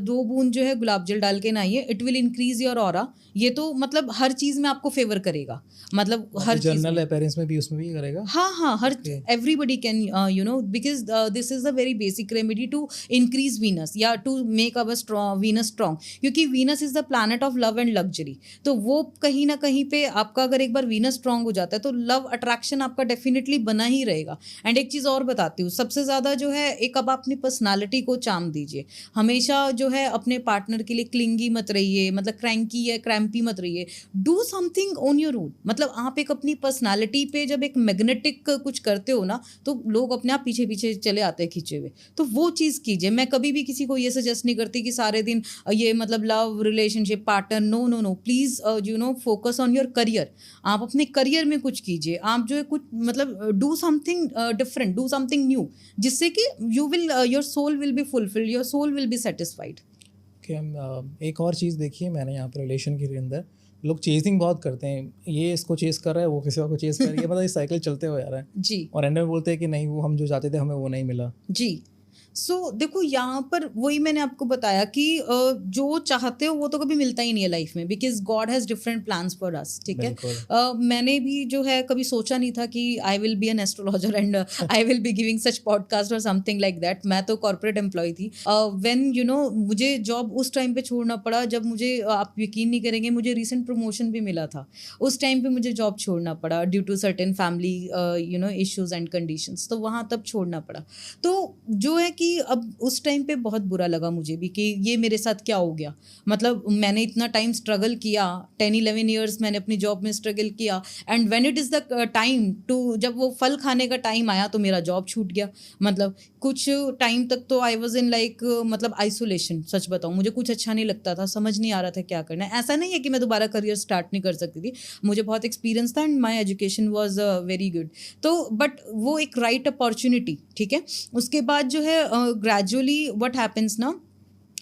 2 बूंद जो है गुलाब जल डाल के नहाइए, it will increase your aura. ये तो मतलब हर चीज़ में आपको फेवर करेगा, मतलब हर जनरल अपीयरेंस में भी उसमें भी करेगा। हाँ, हर everybody can because this is the very basic remedy to increase Venus या to make our Venus strong, क्योंकि Venus is the planet of love and luxury. तो वो कहीं ना कहीं पे आपका अगर एक बार वीनस स्ट्रॉन्ग हो जाता है तो लव अट्रैक्शन आपका डेफिनेटली बना ही रहेगा। एंड एक चीज़ और बताती हूँ, सबसे ज़्यादा जो है एक, अब अपनी पर्सनालिटी को चाम दीजिए। हमेशा जो है अपने पार्टनर के लिए क्लिंगी मत रहिए, मतलब क्रैंकी या क्रैम्पी मत रहिए। Do something on your own. मतलब आप एक अपनी पर्सनालिटी पे जब एक मैग्नेटिक कुछ करते हो ना, तो लोग अपने आप पीछे पीछे चले आते हैं खींचे हुए। तो वो चीज़ कीजिए। मैं कभी भी किसी को ये सजेस्ट नहीं करती कि सारे दिन ये मतलब love relationship partner, no no no, please focus on your career. आप अपने करियर में कुछ कीजिए, आप जो है कुछ मतलब do something different, do something new, जिससे कि you will, your soul will be fulfilled, your soul will be satisfied. एक और चीज़ देखिए मैंने यहाँ पर रिलेशन के अंदर, लोग चेजिंग बहुत करते हैं, ये इसको चेस कर रहा है, वो किसी और को चेस कर रही है, मतलब ये साइकिल चलते हुए आ रहा है जी। और एंड में बोलते हैं कि नहीं वो हम जो चाहते थे हमें वो नहीं मिला। जी। देखो यहाँ पर वही मैंने आपको बताया कि जो चाहते हो वो तो कभी मिलता ही नहीं है लाइफ में, because God has different plans for us, ठीक है। मैंने भी जो है कभी सोचा नहीं था कि I will be an astrologer and I will be giving such podcast और समथिंग लाइक दैट। मैं तो कॉर्पोरेट एम्प्लॉय थी। व्हेन मुझे जॉब उस टाइम पे छोड़ना पड़ा जब मुझे, आप यकीन नहीं करेंगे, मुझे रिसेंट प्रमोशन भी मिला था, उस टाइम पे मुझे जॉब छोड़ना पड़ा due to certain family issues and conditions, तो वहाँ तब छोड़ना पड़ा। तो जो है कि अब उस टाइम पे बहुत बुरा लगा मुझे भी कि ये मेरे साथ क्या हो गया। मतलब मैंने इतना टाइम स्ट्रगल किया, 10-11 ईयर्स मैंने अपनी जॉब में स्ट्रगल किया, and when it is the time to, जब वो फल खाने का टाइम आया तो मेरा जॉब छूट गया। मतलब कुछ टाइम तक तो आई वॉज इन लाइक मतलब आइसोलेशन। सच बताऊँ, मुझे कुछ अच्छा नहीं लगता था, समझ नहीं आ रहा था क्या करना है। ऐसा नहीं है कि मैं दोबारा करियर स्टार्ट नहीं कर सकती थी, मुझे बहुत एक्सपीरियंस था and my education was very good. तो बट वो एक राइट अपॉर्चुनिटी, ठीक है। उसके बाद जो है ग्रेजुअली व्हाट हैपेंस ना,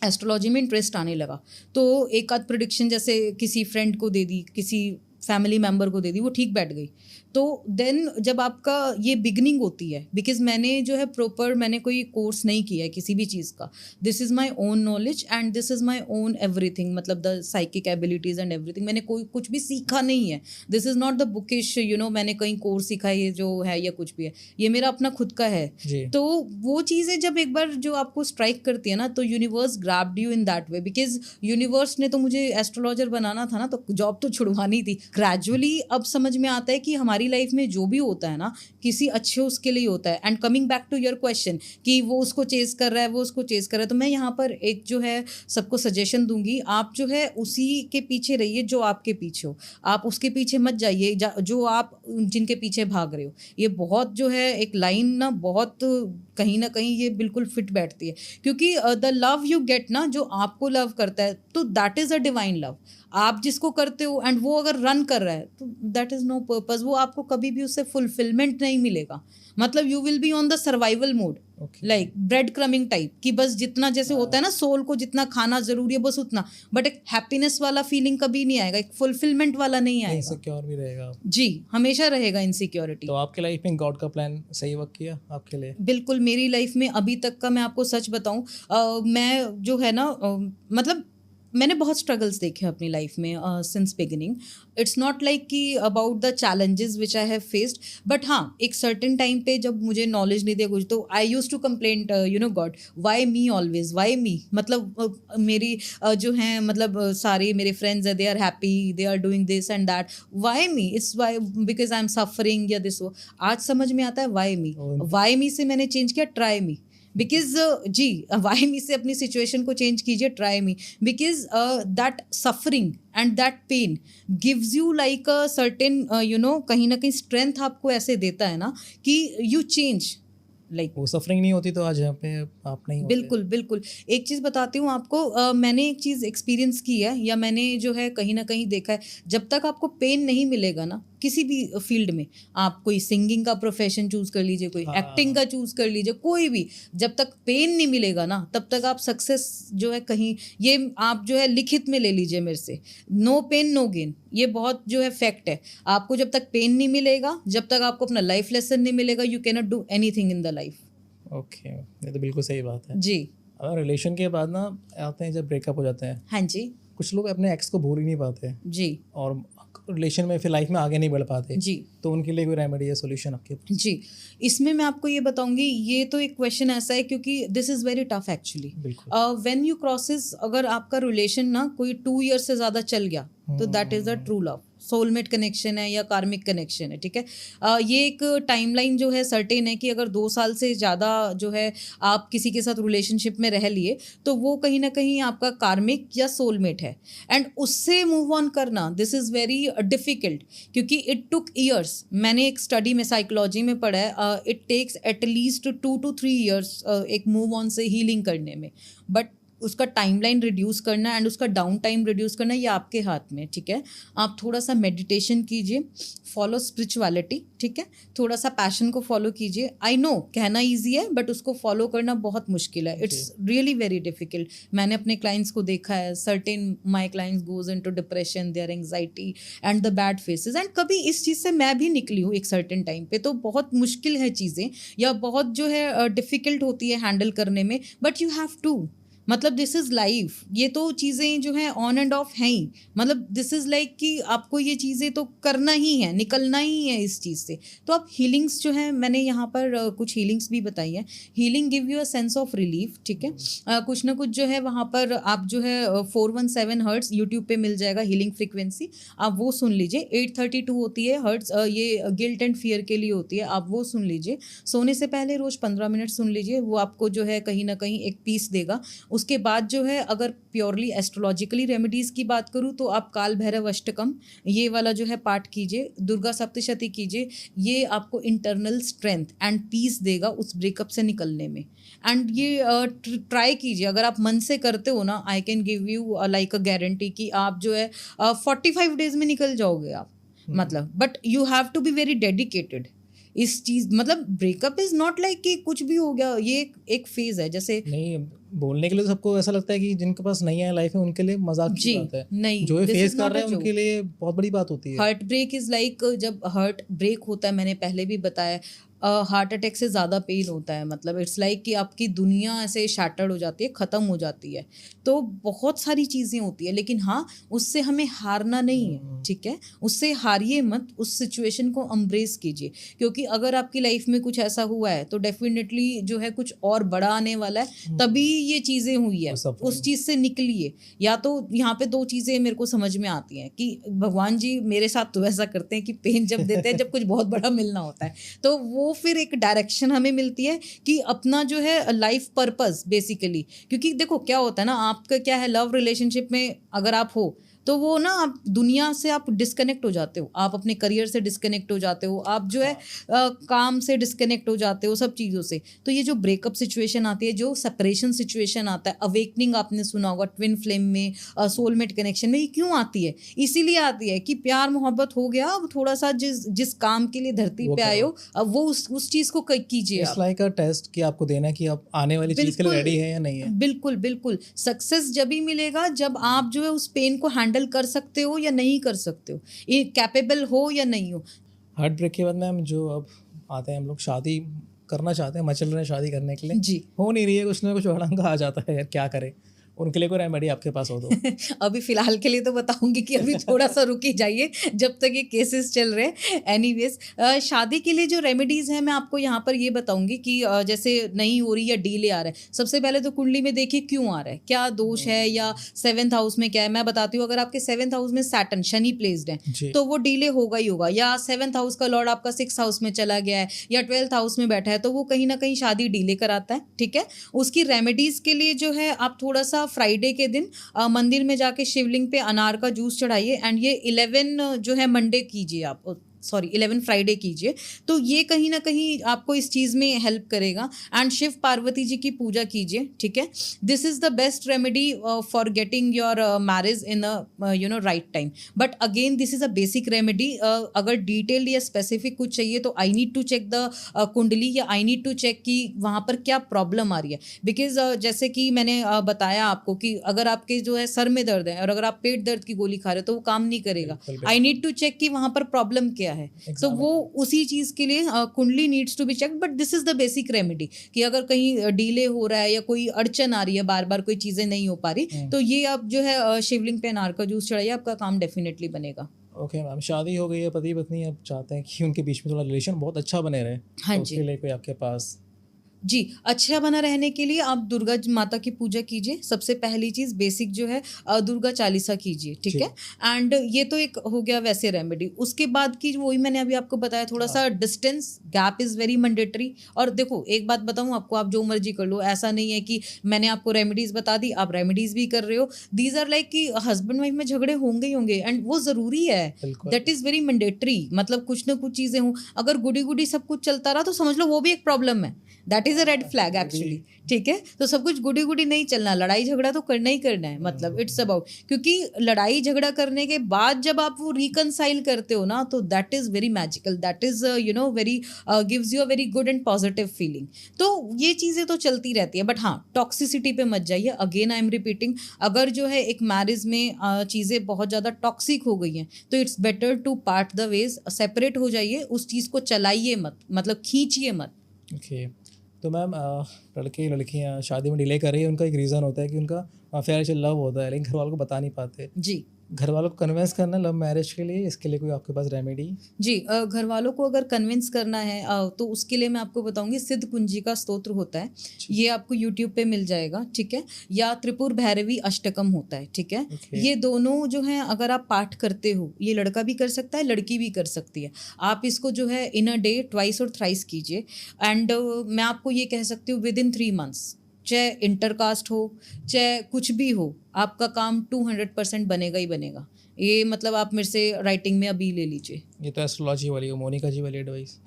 एस्ट्रोलॉजी में इंटरेस्ट आने लगा, तो एक आध प्रेडिक्शन जैसे किसी फ्रेंड को दे दी, किसी फैमिली मेम्बर को दे दी, वो ठीक बैठ गई। तो देन जब आपका ये बिगनिंग होती है, बिकॉज मैंने जो है प्रॉपर, मैंने कोई कोर्स नहीं किया है किसी भी चीज़ का, this is my own knowledge and this is my own everything, मतलब the psychic abilities and everything. मैंने कोई कुछ भी सीखा नहीं है, this is not the bookish मैंने कहीं कोर्स सीखा है ये जो है या कुछ भी है, ये मेरा अपना खुद का है। तो वो चीज़ें जब एक बार जो आपको स्ट्राइक करती है ना, तो universe grabbed you in that way, because universe ने तो मुझे एस्ट्रोलॉजर बनाना था ना, तो जॉब तो छुड़वानी थी। ग्रेजुअली अब समझ में आता है कि हमारी हमारी लाइफ में जो भी होता है ना, किसी अच्छे उसके लिए होता है। And coming back to your question कि वो उसको चेस कर रहा है, वो उसको चेस कर रहा है, तो मैं यहाँ पर एक जो है सबको सजेशन दूंगी, आप जो है उसी के पीछे रहिए जो आपके पीछे हो, आप उसके पीछे मत जाइए जो आप जिनके पीछे भाग रहे हो। ये बहुत जो है एक लाइन ना, बहुत कहीं ना कहीं ये बिल्कुल फिट बैठती है, क्योंकि द लव यू गेट ना, जो आपको लव करता है, तो that is a divine love. आप जिसको करते हो एंड वो अगर रन कर रहा है, तो दैट इज़ नो पर्पस, वो आपको कभी भी उससे फुलफिलमेंट नहीं मिलेगा। मतलब you will be on the survival mode, like bread crumbing type, कि बस जितना जैसे होता है ना, सोल को जितना खाना जरूरी है बस उतना, बट एक हैप्पीनेस वाला फीलिंग कभी नहीं आएगा, एक फुलफिलमेंट वाला नहीं आएगा, इनसिक्योर भी रहेगा जी, हमेशा रहेगा इनसिक्योरिटी। तो आपके लाइफ में गॉड का प्लान सही वर्क किया आपके लिए? बिल्कुल, मेरी लाइफ में अभी तक का मैं आपको सच बताऊं, मैं जो है ना, मतलब मैंने बहुत स्ट्रगल्स देखे हैं अपनी लाइफ में since beginning. It's not like कि about the challenges which I have faced, but हाँ, एक सर्टेन टाइम पे जब मुझे नॉलेज नहीं दिया कुछ, तो I use to complain, you know, God why me always, why me, मतलब मेरी जो हैं, मतलब सारे मेरे फ्रेंड्स है, they are happy, they are doing this and that, why me, it's why because I am suffering या दिस वो। आज समझ में आता है वाई मी से मैंने चेंज किया ट्राई मी, बिकॉज जी, वाई मी से अपनी सिचुएशन को चेंज कीजिए, try me, because that suffering and that pain gives you like a certain, you know, कहीं ना कहीं स्ट्रेंथ आपको ऐसे देता है ना कि यू चेंज, लाइक वो सफरिंग नहीं होती तो आज यहाँ पे आप नहीं होते। बिल्कुल बिल्कुल। एक चीज़ बताती हूँ आपको, मैंने एक चीज़ एक्सपीरियंस की है, या मैंने जो है कहीं ना कहीं देखा है, जब तक आपको पेन नहीं मिलेगा ना किसी भी फील्ड में, आप कोई सिंगिंग का प्रोफेशन चूज कर लीजिए, कोई एक्टिंग का चूज कर लीजिए, कोई भी, जब तक पेन नहीं मिलेगा ना, तब तक आप सक्सेस जो है कहीं, ये आप जो है लिखित में ले लीजिए मेरे से, नो पेन नो गेन, ये बहुत जो है फैक्ट है। आपको जब तक पेन नहीं मिलेगा, जब तक आपको अपना लाइफ लेसन नहीं मिलेगा, you can not do anything in the life. Okay, ये तो बिल्कुल सही बात है जी। और रिलेशन के बाद ना आते हैं जब ब्रेकअप हो जाते हैं, हाँ जी। कुछ लोग अपने एक्स को भूल ही नहीं पाते जी और रिलेशन में फिर लाइफ में आगे नहीं बढ़ पाते जी। तो उनके लिए कोई रेमेडी या सॉल्यूशन आपके पास? जी, इसमें मैं आपको ये बताऊंगी, ये तो एक क्वेश्चन ऐसा है क्योंकि this is very tough actually. When you crosses, अगर आपका रिलेशन ना कोई 2 ईयर से ज़्यादा चल गया, तो that is a true love, soulmate connection है या कार्मिक कनेक्शन है, ठीक है। ये एक टाइमलाइन जो है सर्टेन है कि अगर 2 साल से ज़्यादा जो है आप किसी के साथ रिलेशनशिप में रह लिए, तो वो कहीं ना कहीं आपका कार्मिक या सोलमेट है, एंड उससे मूव ऑन करना दिस इज़ वेरी डिफ़िकल्ट, क्योंकि इट टुक ईयर्स। मैंने एक स्टडी में साइकोलॉजी में पढ़ा है, it takes at least 2 to 3 years एक मूव ऑन से हीलिंग करने में, बट उसका टाइमलाइन रिड्यूस करना एंड उसका डाउन टाइम रिड्यूस करना ये आपके हाथ में, ठीक है। आप थोड़ा सा मेडिटेशन कीजिए, फॉलो स्पिरिचुअलिटी, ठीक है, थोड़ा सा पैशन को फॉलो कीजिए। आई नो कहना इजी है, बट उसको फॉलो करना बहुत मुश्किल है, इट्स रियली वेरी डिफिकल्ट। मैंने अपने क्लाइंट्स को देखा है, certain my clients goes into depression, their anxiety and the bad phases, एंड कभी इस चीज़ से मैं भी निकली हूँ एक सर्टेन टाइम पे, तो बहुत मुश्किल है चीज़ें, या बहुत जो है डिफ़िकल्ट होती है हैंडल करने में, बट यू हैव टू, मतलब दिस इज़ लाइफ, ये तो चीज़ें जो हैं ऑन एंड ऑफ हैं ही, मतलब दिस इज़ लाइक कि आपको ये चीज़ें तो करना ही है, निकलना ही है इस चीज़ से। तो आप हीलिंग्स जो है, मैंने यहाँ पर कुछ हीलिंग्स भी बताई हैं, healing give you a sense of relief, ठीक है। कुछ ना कुछ जो है वहाँ पर आप जो है 417 हर्ट्स यूट्यूब पे मिल जाएगा, हीलिंग फ्रिक्वेंसी, आप वो सुन लीजिए। 832 होती है हर्ट्स, ये गिल्ट एंड फियर के लिए होती है, आप वो सुन लीजिए। सोने से पहले रोज़ 15 मिनट सुन लीजिए, वो आपको जो है कहीं ना कहीं एक पीस देगा। उसके बाद जो है, अगर प्योरली एस्ट्रोलॉजिकली रेमेडीज़ की बात करूँ, तो आप काल भैरव अष्टकम ये वाला जो है पाठ कीजिए, दुर्गा सप्तशती कीजिए, ये आपको इंटरनल स्ट्रेंथ एंड पीस देगा उस ब्रेकअप से निकलने में। एंड ये ट्राई कीजिए, अगर आप मन से करते हो ना, I can give you like a guarantee कि आप जो है 45 डेज में निकल जाओगे आप, मतलब, but you have to be very dedicated इस चीज़, मतलब ब्रेकअप इज़ नॉट लाइक कि कुछ भी हो गया, ये एक फेज़ है। जैसे नहीं, बोलने के लिए तो सबको ऐसा लगता है कि जिनके पास नहीं है लाइफ में उनके लिए मजाक की बात है, नहीं, जो ये फेस कर रहे हैं उनके लिए बहुत बड़ी बात होती है। हार्ट ब्रेक इज़ लाइक, जब हार्ट ब्रेक होता है, मैंने पहले भी बताया, हार्ट अटैक से ज़्यादा पेन होता है, मतलब इट्स लाइक कि आपकी दुनिया ऐसे शैटर्ड हो जाती है, ख़त्म हो जाती है। तो बहुत सारी चीज़ें होती है, लेकिन हाँ, उससे हमें हारना नहीं है, ठीक है, उससे हारिए मत, उस सिचुएशन को एम्ब्रेस कीजिए, क्योंकि अगर आपकी लाइफ में कुछ ऐसा हुआ है तो डेफिनेटली जो है कुछ और बड़ा आने वाला है, तभी ये चीजें हुई है, उस चीज से निकली है। या तो यहाँ पे दो चीजें मेरे को समझ में आती हैं कि भगवान जी मेरे साथ तो ऐसा करते हैं कि पेन जब देते हैं जब कुछ बहुत बड़ा मिलना होता है, तो वो फिर एक डायरेक्शन हमें मिलती है कि अपना जो है लाइफ पर्पस बेसिकली, क्योंकि देखो क्या होता है ना, आपका क्या है, लव रिलेशनशिप में अगर आप हो तो वो ना आप दुनिया से आप डिस्कनेक्ट हो जाते हो, आप अपने करियर से डिस्कनेक्ट हो जाते हो, आप जो है काम से डिस्कनेक्ट हो जाते हो, सब चीज़ों से। तो ये जो ब्रेकअप सिचुएशन आती है, जो सेपरेशन सिचुएशन आता है, अवेकनिंग आपने सुना होगा ट्विन फ्लेम में, सोलमेट कनेक्शन में, ये क्यों आती है? इसीलिए आती है कि प्यार मोहब्बत हो गया, अब थोड़ा सा जिस काम के लिए धरती पे आए हो अब वो उस चीज़ को कीजिए। इट्स लाइक अ टेस्ट कि आपको देना है कि आप आने वाली चीज़ के लिए रेडी है या नहीं है। बिल्कुल बिल्कुल, सक्सेस जब ही मिलेगा जब आप जो है उस पेन को हैंडल कर सकते हो या नहीं कर सकते हो, ये कैपेबल हो या नहीं हो। हार्ट ब्रेक के बाद मैम जो अब आते हैं हम लोग शादी करना चाहते हैं, मचल रहे हैं शादी करने के लिए, जी हो नहीं रही है, कुछ ना कुछ अड़ंगा आ जाता है, यार क्या करें, उनके लिए कोई रेमेडी आपके पास हो तो? अभी फिलहाल के लिए तो बताऊंगी कि अभी थोड़ा सा रुकी जाइए जब तक ये केसेस चल रहे हैं। एनीवेज, शादी के लिए जो रेमेडीज़ हैं मैं आपको यहाँ पर ये बताऊंगी कि जैसे नहीं हो रही या डिले आ रहा है, सबसे पहले तो कुंडली में देखिए क्यों आ रहा है, क्या दोष है या 7th हाउस में क्या है। मैं बताती हूँ, अगर आपके 7th हाउस में सैटर्न शनि प्लेस्ड है तो वो डिले होगा ही होगा, या 7th हाउस का लॉर्ड आपका 6th हाउस में चला गया है या 12th हाउस में बैठा है तो वो कहीं ना कहीं शादी डिले कराता है। ठीक है, उसकी रेमेडीज़ के लिए जो है आप थोड़ा सा फ्राइडे के दिन मंदिर में जाके शिवलिंग पे अनार का जूस चढ़ाइए, एंड ये 11 जो है मंडे कीजिए आप, 11 फ्राइडे कीजिए, तो ये कहीं ना कहीं आपको इस चीज़ में हेल्प करेगा। एंड शिव पार्वती जी की पूजा कीजिए। ठीक है, this is the best remedy for getting your marriage in right time. But again this is a basic remedy, अगर डिटेल्ड या स्पेसिफिक कुछ चाहिए तो I need to check the kundli, या आई नीड टू चेक कि वहाँ पर क्या प्रॉब्लम आ रही है। बिकॉज जैसे कि मैंने बताया आपको कि अगर आपके जो है सर में दर्द है और अगर आप पेट दर्द की गोली खा रहे हो तो वो काम नहीं करेगा। आई नीड टू चेक कि वहाँ पर प्रॉब्लम क्या है, तो वो उसी चीज के लिए kundli needs to be check. But this is the basic remedy कि अगर कहीं डिले हो रहा है या कोई अड़चन आ रही है, बार बार कोई चीजें नहीं हो पा रही, तो ये आप जो है शिवलिंग पे अनार का जूस चढ़ाइए, आपका काम डेफिनेटली बनेगा। ओके मैम, शादी हो गई है, पति पत्नी अब चाहते हैं कि उनके बीच में थोड़ा रिलेशन बहुत अच्छा बने रहे, हाँ तो जी, उसके लिए कोई आपके पास? जी, अच्छा बना रहने के लिए आप दुर्गा माता की पूजा कीजिए। सबसे पहली चीज़ बेसिक जो है दुर्गा चालीसा कीजिए। ठीक है, एंड ये तो एक हो गया वैसे रेमेडी। उसके बाद की वही मैंने अभी आपको बताया, थोड़ा सा distance gap is very mandatory. और देखो एक बात बताऊँ आपको, आप जो मर्जी कर लो, ऐसा नहीं है कि मैंने आपको रेमेडीज़ बता दी आप रेमेडीज़ भी कर रहे हो। दीज आर लाइक कि हस्बैंड वाइफ में झगड़े होंगे ही होंगे, एंड वो ज़रूरी है, दैट इज़ वेरी मैंडेटरी। मतलब कुछ ना कुछ चीज़ें हों, अगर गुडी गुडी सब कुछ चलता रहा तो समझ लो वो भी एक प्रॉब्लम है, that is a red flag actually. ठीक है, तो सब कुछ गुडी गुडी नहीं चलना, लड़ाई झगड़ा तो करना ही करना है। मतलब इट्स अबाउट, क्योंकि लड़ाई झगड़ा करने के बाद जब आप वो रिकनसाइल करते हो ना, तो that is very magical, that is very gives you a very good and positive feeling. तो ये चीज़ें तो चलती रहती है, बट हाँ टॉक्सिसिटी पे मत जाइए। अगेन आई एम रिपीटिंग, अगर जो है एक मैरिज में चीज़ें बहुत ज़्यादा टॉक्सिक हो गई हैं तो it's better to part the ways, separate हो जाइए, उस चीज़ को चलाइए मत, मतलब खींचिए मत। ओके, तो मैम लड़के लड़कियां शादी में डिले कर रही है, उनका एक रीज़न होता है कि उनका अफेयर से लव होता है, लेकिन घर वालों को बता नहीं पाते। जी, घर वालों को कन्विंस करना लव मैरिज के लिए, इसके लिए कोई आपके पास रेमेडी? जी, घर वालों को अगर कन्विंस करना है तो उसके लिए मैं आपको बताऊंगी, सिद्ध कुंजी का स्तोत्र होता है, ये आपको यूट्यूब पे मिल जाएगा। ठीक है, या त्रिपुर भैरवी अष्टकम होता है। ठीक है, ये दोनों जो हैं अगर आप पाठ करते हो, ये लड़का भी कर सकता है लड़की भी कर सकती है। आप इसको जो है इन अ डे ट्वाइस और थ्राइस कीजिए, एंड मैं आपको ये कह सकती हूँ विद इन 3 मंथ्स, चाहे इंटरकास्ट हो चाहे कुछ भी हो, आपका काम 200% बनेगा ही बनेगा। ये मतलब आप मेरे से राइटिंग में अभी ले लीजिए। ये तो एस्ट्रोलॉजी वाली हो, मोनिका जी वाली एडवाइस।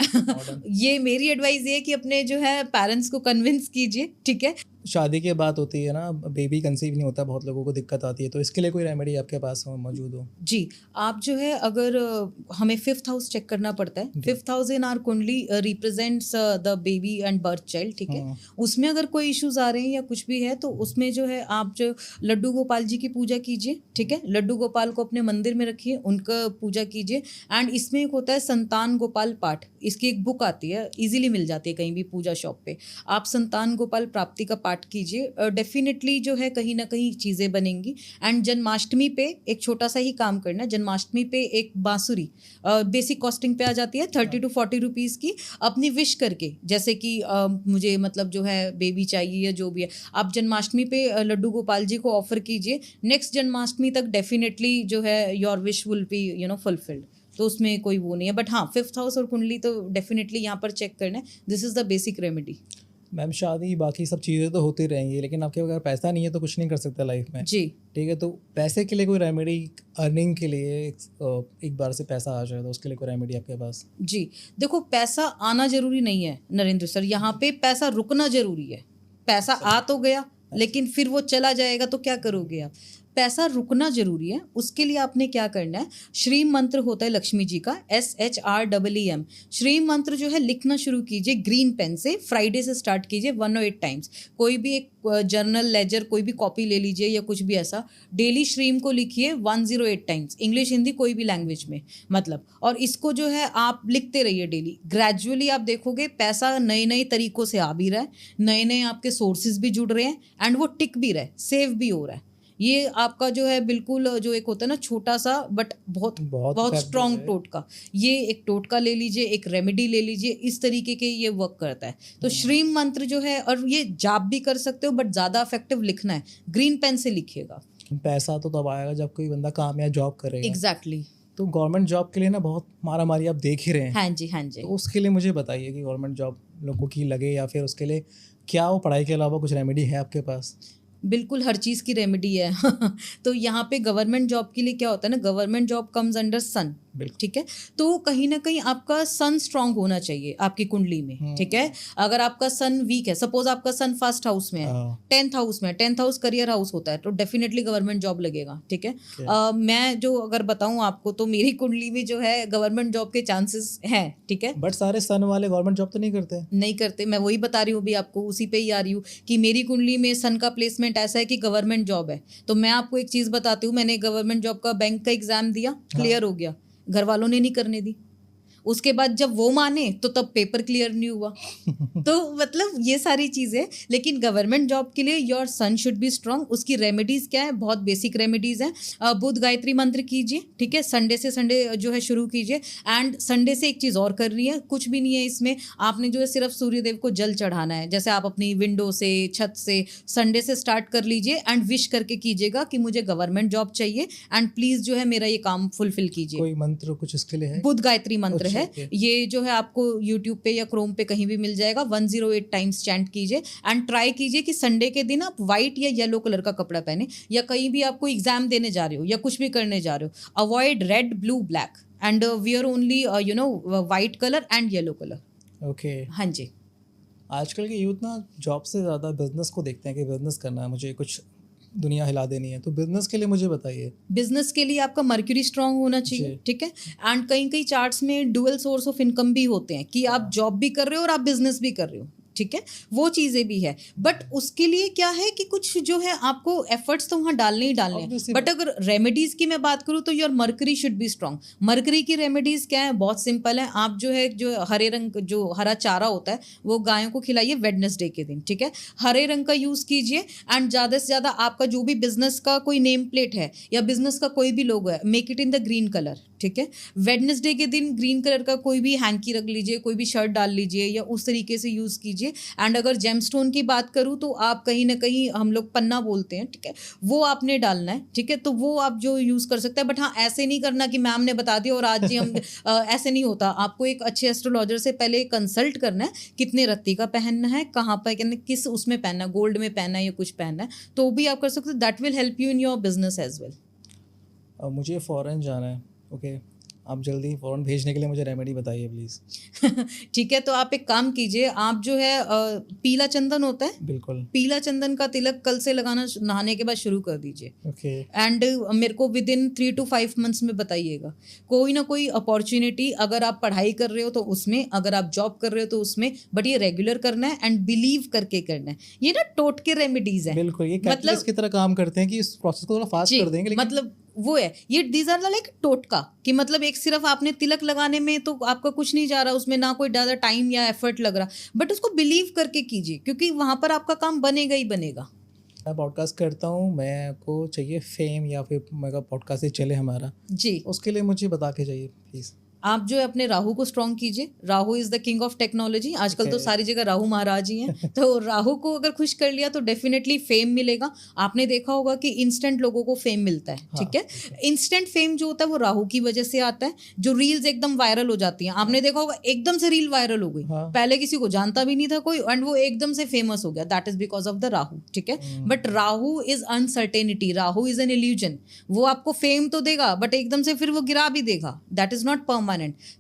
ये मेरी एडवाइस ये है कि अपने जो है पेरेंट्स को कन्विंस कीजिए। ठीक है, शादी की बात होती है ना, बेबी कंसीव नहीं होता, बहुत लोगों को दिक्कत आती है, तो इसके लिए कोई रेमेडी आपके पास मौजूद हो? जी, आप जो है अगर हमें 5th हाउस चेक करना पड़ता है। 5th हाउस इन आर कुंडली represents the baby and birth child. ठीक है, उसमें अगर कोई इश्यूज आ रहे हैं या कुछ भी है तो उसमें जो है आप जो लड्डू गोपाल जी की पूजा कीजिए। ठीक है, लड्डू गोपाल को अपने मंदिर में रखिए, उनका पूजा कीजिए, एंड इसमें एक होता है संतान गोपाल पाठ, इसकी एक बुक आती है, इजीली मिल जाती है कहीं भी पूजा शॉप पे। आप संतान गोपाल प्राप्ति का पाठ कीजिए, डेफिनेटली जो है कहीं ना कहीं चीज़ें बनेंगी। एंड जन्माष्टमी पे एक छोटा सा ही काम करना है, जन्माष्टमी पे एक बांसुरी बेसिक कॉस्टिंग पे आ जाती है 30 to 40 रुपीज़ की, अपनी विश करके, जैसे कि मुझे मतलब जो है बेबी चाहिए या जो भी है, आप जन्माष्टमी पे लड्डू गोपाल जी को ऑफर कीजिए। नेक्स्ट जन्माष्टमी तक डेफिनेटली जो है your wish will be fulfilled. तो उसमें कोई वो नहीं है। बट हाँ, 5th हाउस और कुंडली तो डेफिनेटली यहाँ पर चेक करना है। This is the basic remedy. Ma'am शादी बाकी सब चीज़ें तो होती रहेंगी, लेकिन आपके अगर पैसा नहीं है तो कुछ नहीं कर सकता लाइफ में। जी ठीक है, तो पैसे के लिए कोई रेमेडी, अर्निंग के लिए एक बार से पैसा आ जाए तो उसके लिए कोई रेमेडी आपके पास? जी, देखो पैसा आना जरूरी नहीं है नरेंद्र सर, यहाँ पे पैसा रुकना जरूरी है। पैसा आ तो गया लेकिन फिर वो चला जाएगा तो क्या करोगे आप? पैसा रुकना जरूरी है। उसके लिए आपने क्या करना है, श्री मंत्र होता है लक्ष्मी जी का, SHREEM। श्री मंत्र जो है लिखना शुरू कीजिए ग्रीन पेन से, फ्राइडे से स्टार्ट कीजिए 108 टाइम्स। कोई भी एक जर्नल, लेजर, कोई भी कॉपी ले लीजिए या कुछ भी ऐसा, डेली श्रीम को लिखिए 108 टाइम्स, इंग्लिश हिंदी कोई भी लैंग्वेज में मतलब। और इसको जो है आप लिखते रहिए डेली। ग्रेजुअली आप देखोगे पैसा नए नए तरीकों से आ भी रहा है, नए नए आपके सोर्सेज भी जुड़ रहे हैं, एंड वो टिक भी रहा है, सेव भी हो रहा है। ये आपका जो है बिल्कुल जो एक होता है ना छोटा सा बट बहुत स्ट्रॉन्ग टोटका, ये एक टोटका ले लीजिए, एक रेमेडी ले लीजिए, इस तरीके के ये वर्क करता है। तो श्रीम मंत्र जो है, और ये जाप भी कर सकते हो बट ज़्यादा इफेक्टिव लिखना है, ग्रीन पेन से लिखिएगा। पैसा तो तब आएगा जब कोई बंदा काम या जॉब करेगा। एग्जैक्टली। तो गवर्नमेंट जॉब के लिए ना बहुत मारा मारी आप देख ही रहे हैं। हाँ जी, हाँ जी। तो उसके लिए मुझे बताइए कि गवर्नमेंट जॉब लोगों की लगे, या फिर उसके लिए क्या वो पढ़ाई के अलावा कुछ रेमेडी है आपके पास? बिल्कुल हर चीज़ की रेमेडी है। तो यहाँ पे गवर्नमेंट जॉब के लिए क्या होता है ना, गवर्नमेंट जॉब कम्स अंडर सन, ठीक है। तो कहीं ना कहीं आपका सन स्ट्रांग होना चाहिए आपकी कुंडली में, ठीक है। अगर आपका सन वीक है, सपोज आपका सन फर्स्ट हाउस में है, 10th हाउस में, 10th हाउस करियर हाउस होता है, तो डेफिनेटली गवर्नमेंट जॉब लगेगा, ठीक है। मैं जो अगर बताऊं आपको तो मेरी कुंडली में जो है गवर्नमेंट जॉब के चांसेस हैं, ठीक है। बट सारे सन वाले गवर्नमेंट जॉब तो नहीं करते? नहीं करते, मैं वही बता रही हूँ अभी आपको, उसी पे ही आ रही हूँ कि मेरी कुंडली में सन का प्लेसमेंट ऐसा है कि गवर्नमेंट जॉब है। तो मैं आपको एक चीज़ बताती हूँ, मैंने गवर्नमेंट जॉब का बैंक का एग्जाम दिया, क्लियर हो गया, घर वालों ने नहीं करने दी। उसके बाद जब वो माने तो तब पेपर क्लियर नहीं हुआ। तो मतलब ये सारी चीज़ें, लेकिन गवर्नमेंट जॉब के लिए your son should be strong. उसकी रेमेडीज़ क्या है, बहुत बेसिक रेमेडीज़ हैं। बुध गायत्री मंत्र कीजिए, ठीक है, संडे से संडे जो है शुरू कीजिए। एंड संडे से एक चीज़ और करनी है, कुछ भी नहीं है इसमें, आपने जो है सिर्फ सूर्यदेव को जल चढ़ाना है। जैसे आप अपनी विंडो से, छत से संडे से स्टार्ट कर लीजिए एंड विश करके कीजिएगा कि मुझे गवर्नमेंट जॉब चाहिए एंड प्लीज़ जो है मेरा ये काम फुलफिल कीजिए। कोई मंत्र कुछ इसके लिए है? बुध गायत्री मंत्र है, ये जो है आपको यूट्यूब पे या क्रोम पे कहीं भी मिल जाएगा। 108 टाइम्स चैंट कीजिए एंड ट्राई कीजिए कि संडे के दिन आप वाइट या येलो कलर का कपड़ा पहने, या कहीं भी आपको एग्जाम देने जा रहे हो या कुछ भी करने जा रहे हो, avoid red, blue, black and wear only white colour and yellow colour. Okay. हाँ जी। आजकल के यूथ ना जॉब से ज़्यादा बिजनेस को देखते हैं कि बिजनेस करना है, मुझे कुछ दुनिया हिला देनी है। तो बिजनेस के लिए मुझे बताइए। बिजनेस के लिए आपका मर्क्यूरी स्ट्रांग होना चाहिए, ठीक है। एंड कई कई चार्ट्स में डुअल सोर्स ऑफ इनकम भी होते हैं कि आप जॉब भी कर रहे हो और आप बिजनेस भी कर रहे हो, ठीक है, वो चीज़ें भी है। बट उसके लिए क्या है कि कुछ जो है आपको एफर्ट्स तो वहाँ डालने ही डालने हैं। बट अगर रेमेडीज़ की मैं बात करूँ तो your mercury should be strong. Mercury की रेमेडीज़ क्या है, बहुत सिंपल है। आप जो है जो हरे रंग, जो हरा चारा होता है वो गायों को खिलाइए वेडनेसडे के दिन, ठीक है। हरे रंग का यूज़ कीजिए एंड ज़्यादा से ज़्यादा आपका जो भी बिजनेस का कोई नेम प्लेट है या बिजनेस का कोई भी लोगो है, make it in the green colour, ठीक है। वेडनेसडे के दिन ग्रीन कलर का कोई भी हैंकी रख लीजिए, कोई भी शर्ट डाल लीजिए या उस तरीके से यूज़ कीजिए। एंड अगर जेमस्टोन की बात करूँ तो आप कहीं ना कहीं, हम लोग पन्ना बोलते हैं, ठीक है, वो आपने डालना है, ठीक है। तो वो आप जो यूज़ कर सकते हैं, बट हाँ ऐसे नहीं करना कि मैम ने बता दिया और आज ही हम ऐसे नहीं होता। आपको एक अच्छे एस्ट्रोलॉजर से पहले कंसल्ट करना है, कितने रत्ती का पहनना है, कहाँ पर कहना, किस उसमें पहनना, गोल्ड में पहनना है या कुछ पहनना है, तो भी आप कर सकते हो। That will help you in your business as well. मुझे फ़ॉरेन जाना है, ओके, आप जल्दी फ़ौरन भेजने के लिए मुझे रेमेडी बताइए प्लीज़। ठीक है, तो आप एक काम कीजिए, आप जो है पीला चंदन होता है, बिल्कुल, पीला चंदन का तिलक कल से लगाना नहाने के बाद शुरू कर दीजिए, ओके। एंड मेरे को विद इन 3 to 5 मंथ्स में बताइएगा। कोई ना कोई अपॉर्चुनिटी, अगर आप पढ़ाई कर रहे हो तो उसमें, अगर आप जॉब कर रहे हो तो उसमें, बट ये रेगुलर करना है एंड बिलीव करके करना है। ये ना टोटके रेमेडीज है, बिल्कुल, ये कैटलिस्ट की तरह काम करते हैं कि इस प्रोसेस को थोड़ा फास्ट कर देंगे, लेकिन मतलब वो है ये, दीज आर लाइक टोटका, कि मतलब एक सिर्फ आपने तिलक लगाने में तो आपका कुछ नहीं जा रहा, उसमें ना कोई ज़्यादा टाइम या एफर्ट लग रहा, बट उसको बिलीव करके कीजिए, क्योंकि वहाँ पर आपका काम बनेगा ही बनेगा। मैं पॉडकास्ट करता हूँ, मेरे को चाहिए फेम या फिर मेरा पॉडकास्ट ही चले हमारा, जी, उसके लिए मुझे बता के चाहिए प्लीज़। आप जो है अपने राहु को स्ट्रॉन्ग कीजिए। Rahu is the king of technology, आजकल तो सारी जगह राहु महाराज ही हैं। तो राहु को अगर खुश कर लिया तो डेफिनेटली फेम मिलेगा। आपने देखा होगा कि इंस्टेंट लोगों को फेम मिलता है, ठीक है। इंस्टेंट फेम जो होता है वो राहु की वजह से आता है। जो रील्स एकदम वायरल हो जाती हैं, आपने देखा होगा एकदम से रील वायरल हो गई, पहले किसी को जानता भी नहीं था कोई, एंड वो एकदम से फेमस हो गया, that is because of the Rahu, ठीक है। But Rahu is uncertainty, Rahu is an illusion. वो आपको फेम तो देगा बट एकदम से फिर वो गिरा भी देगा, that is not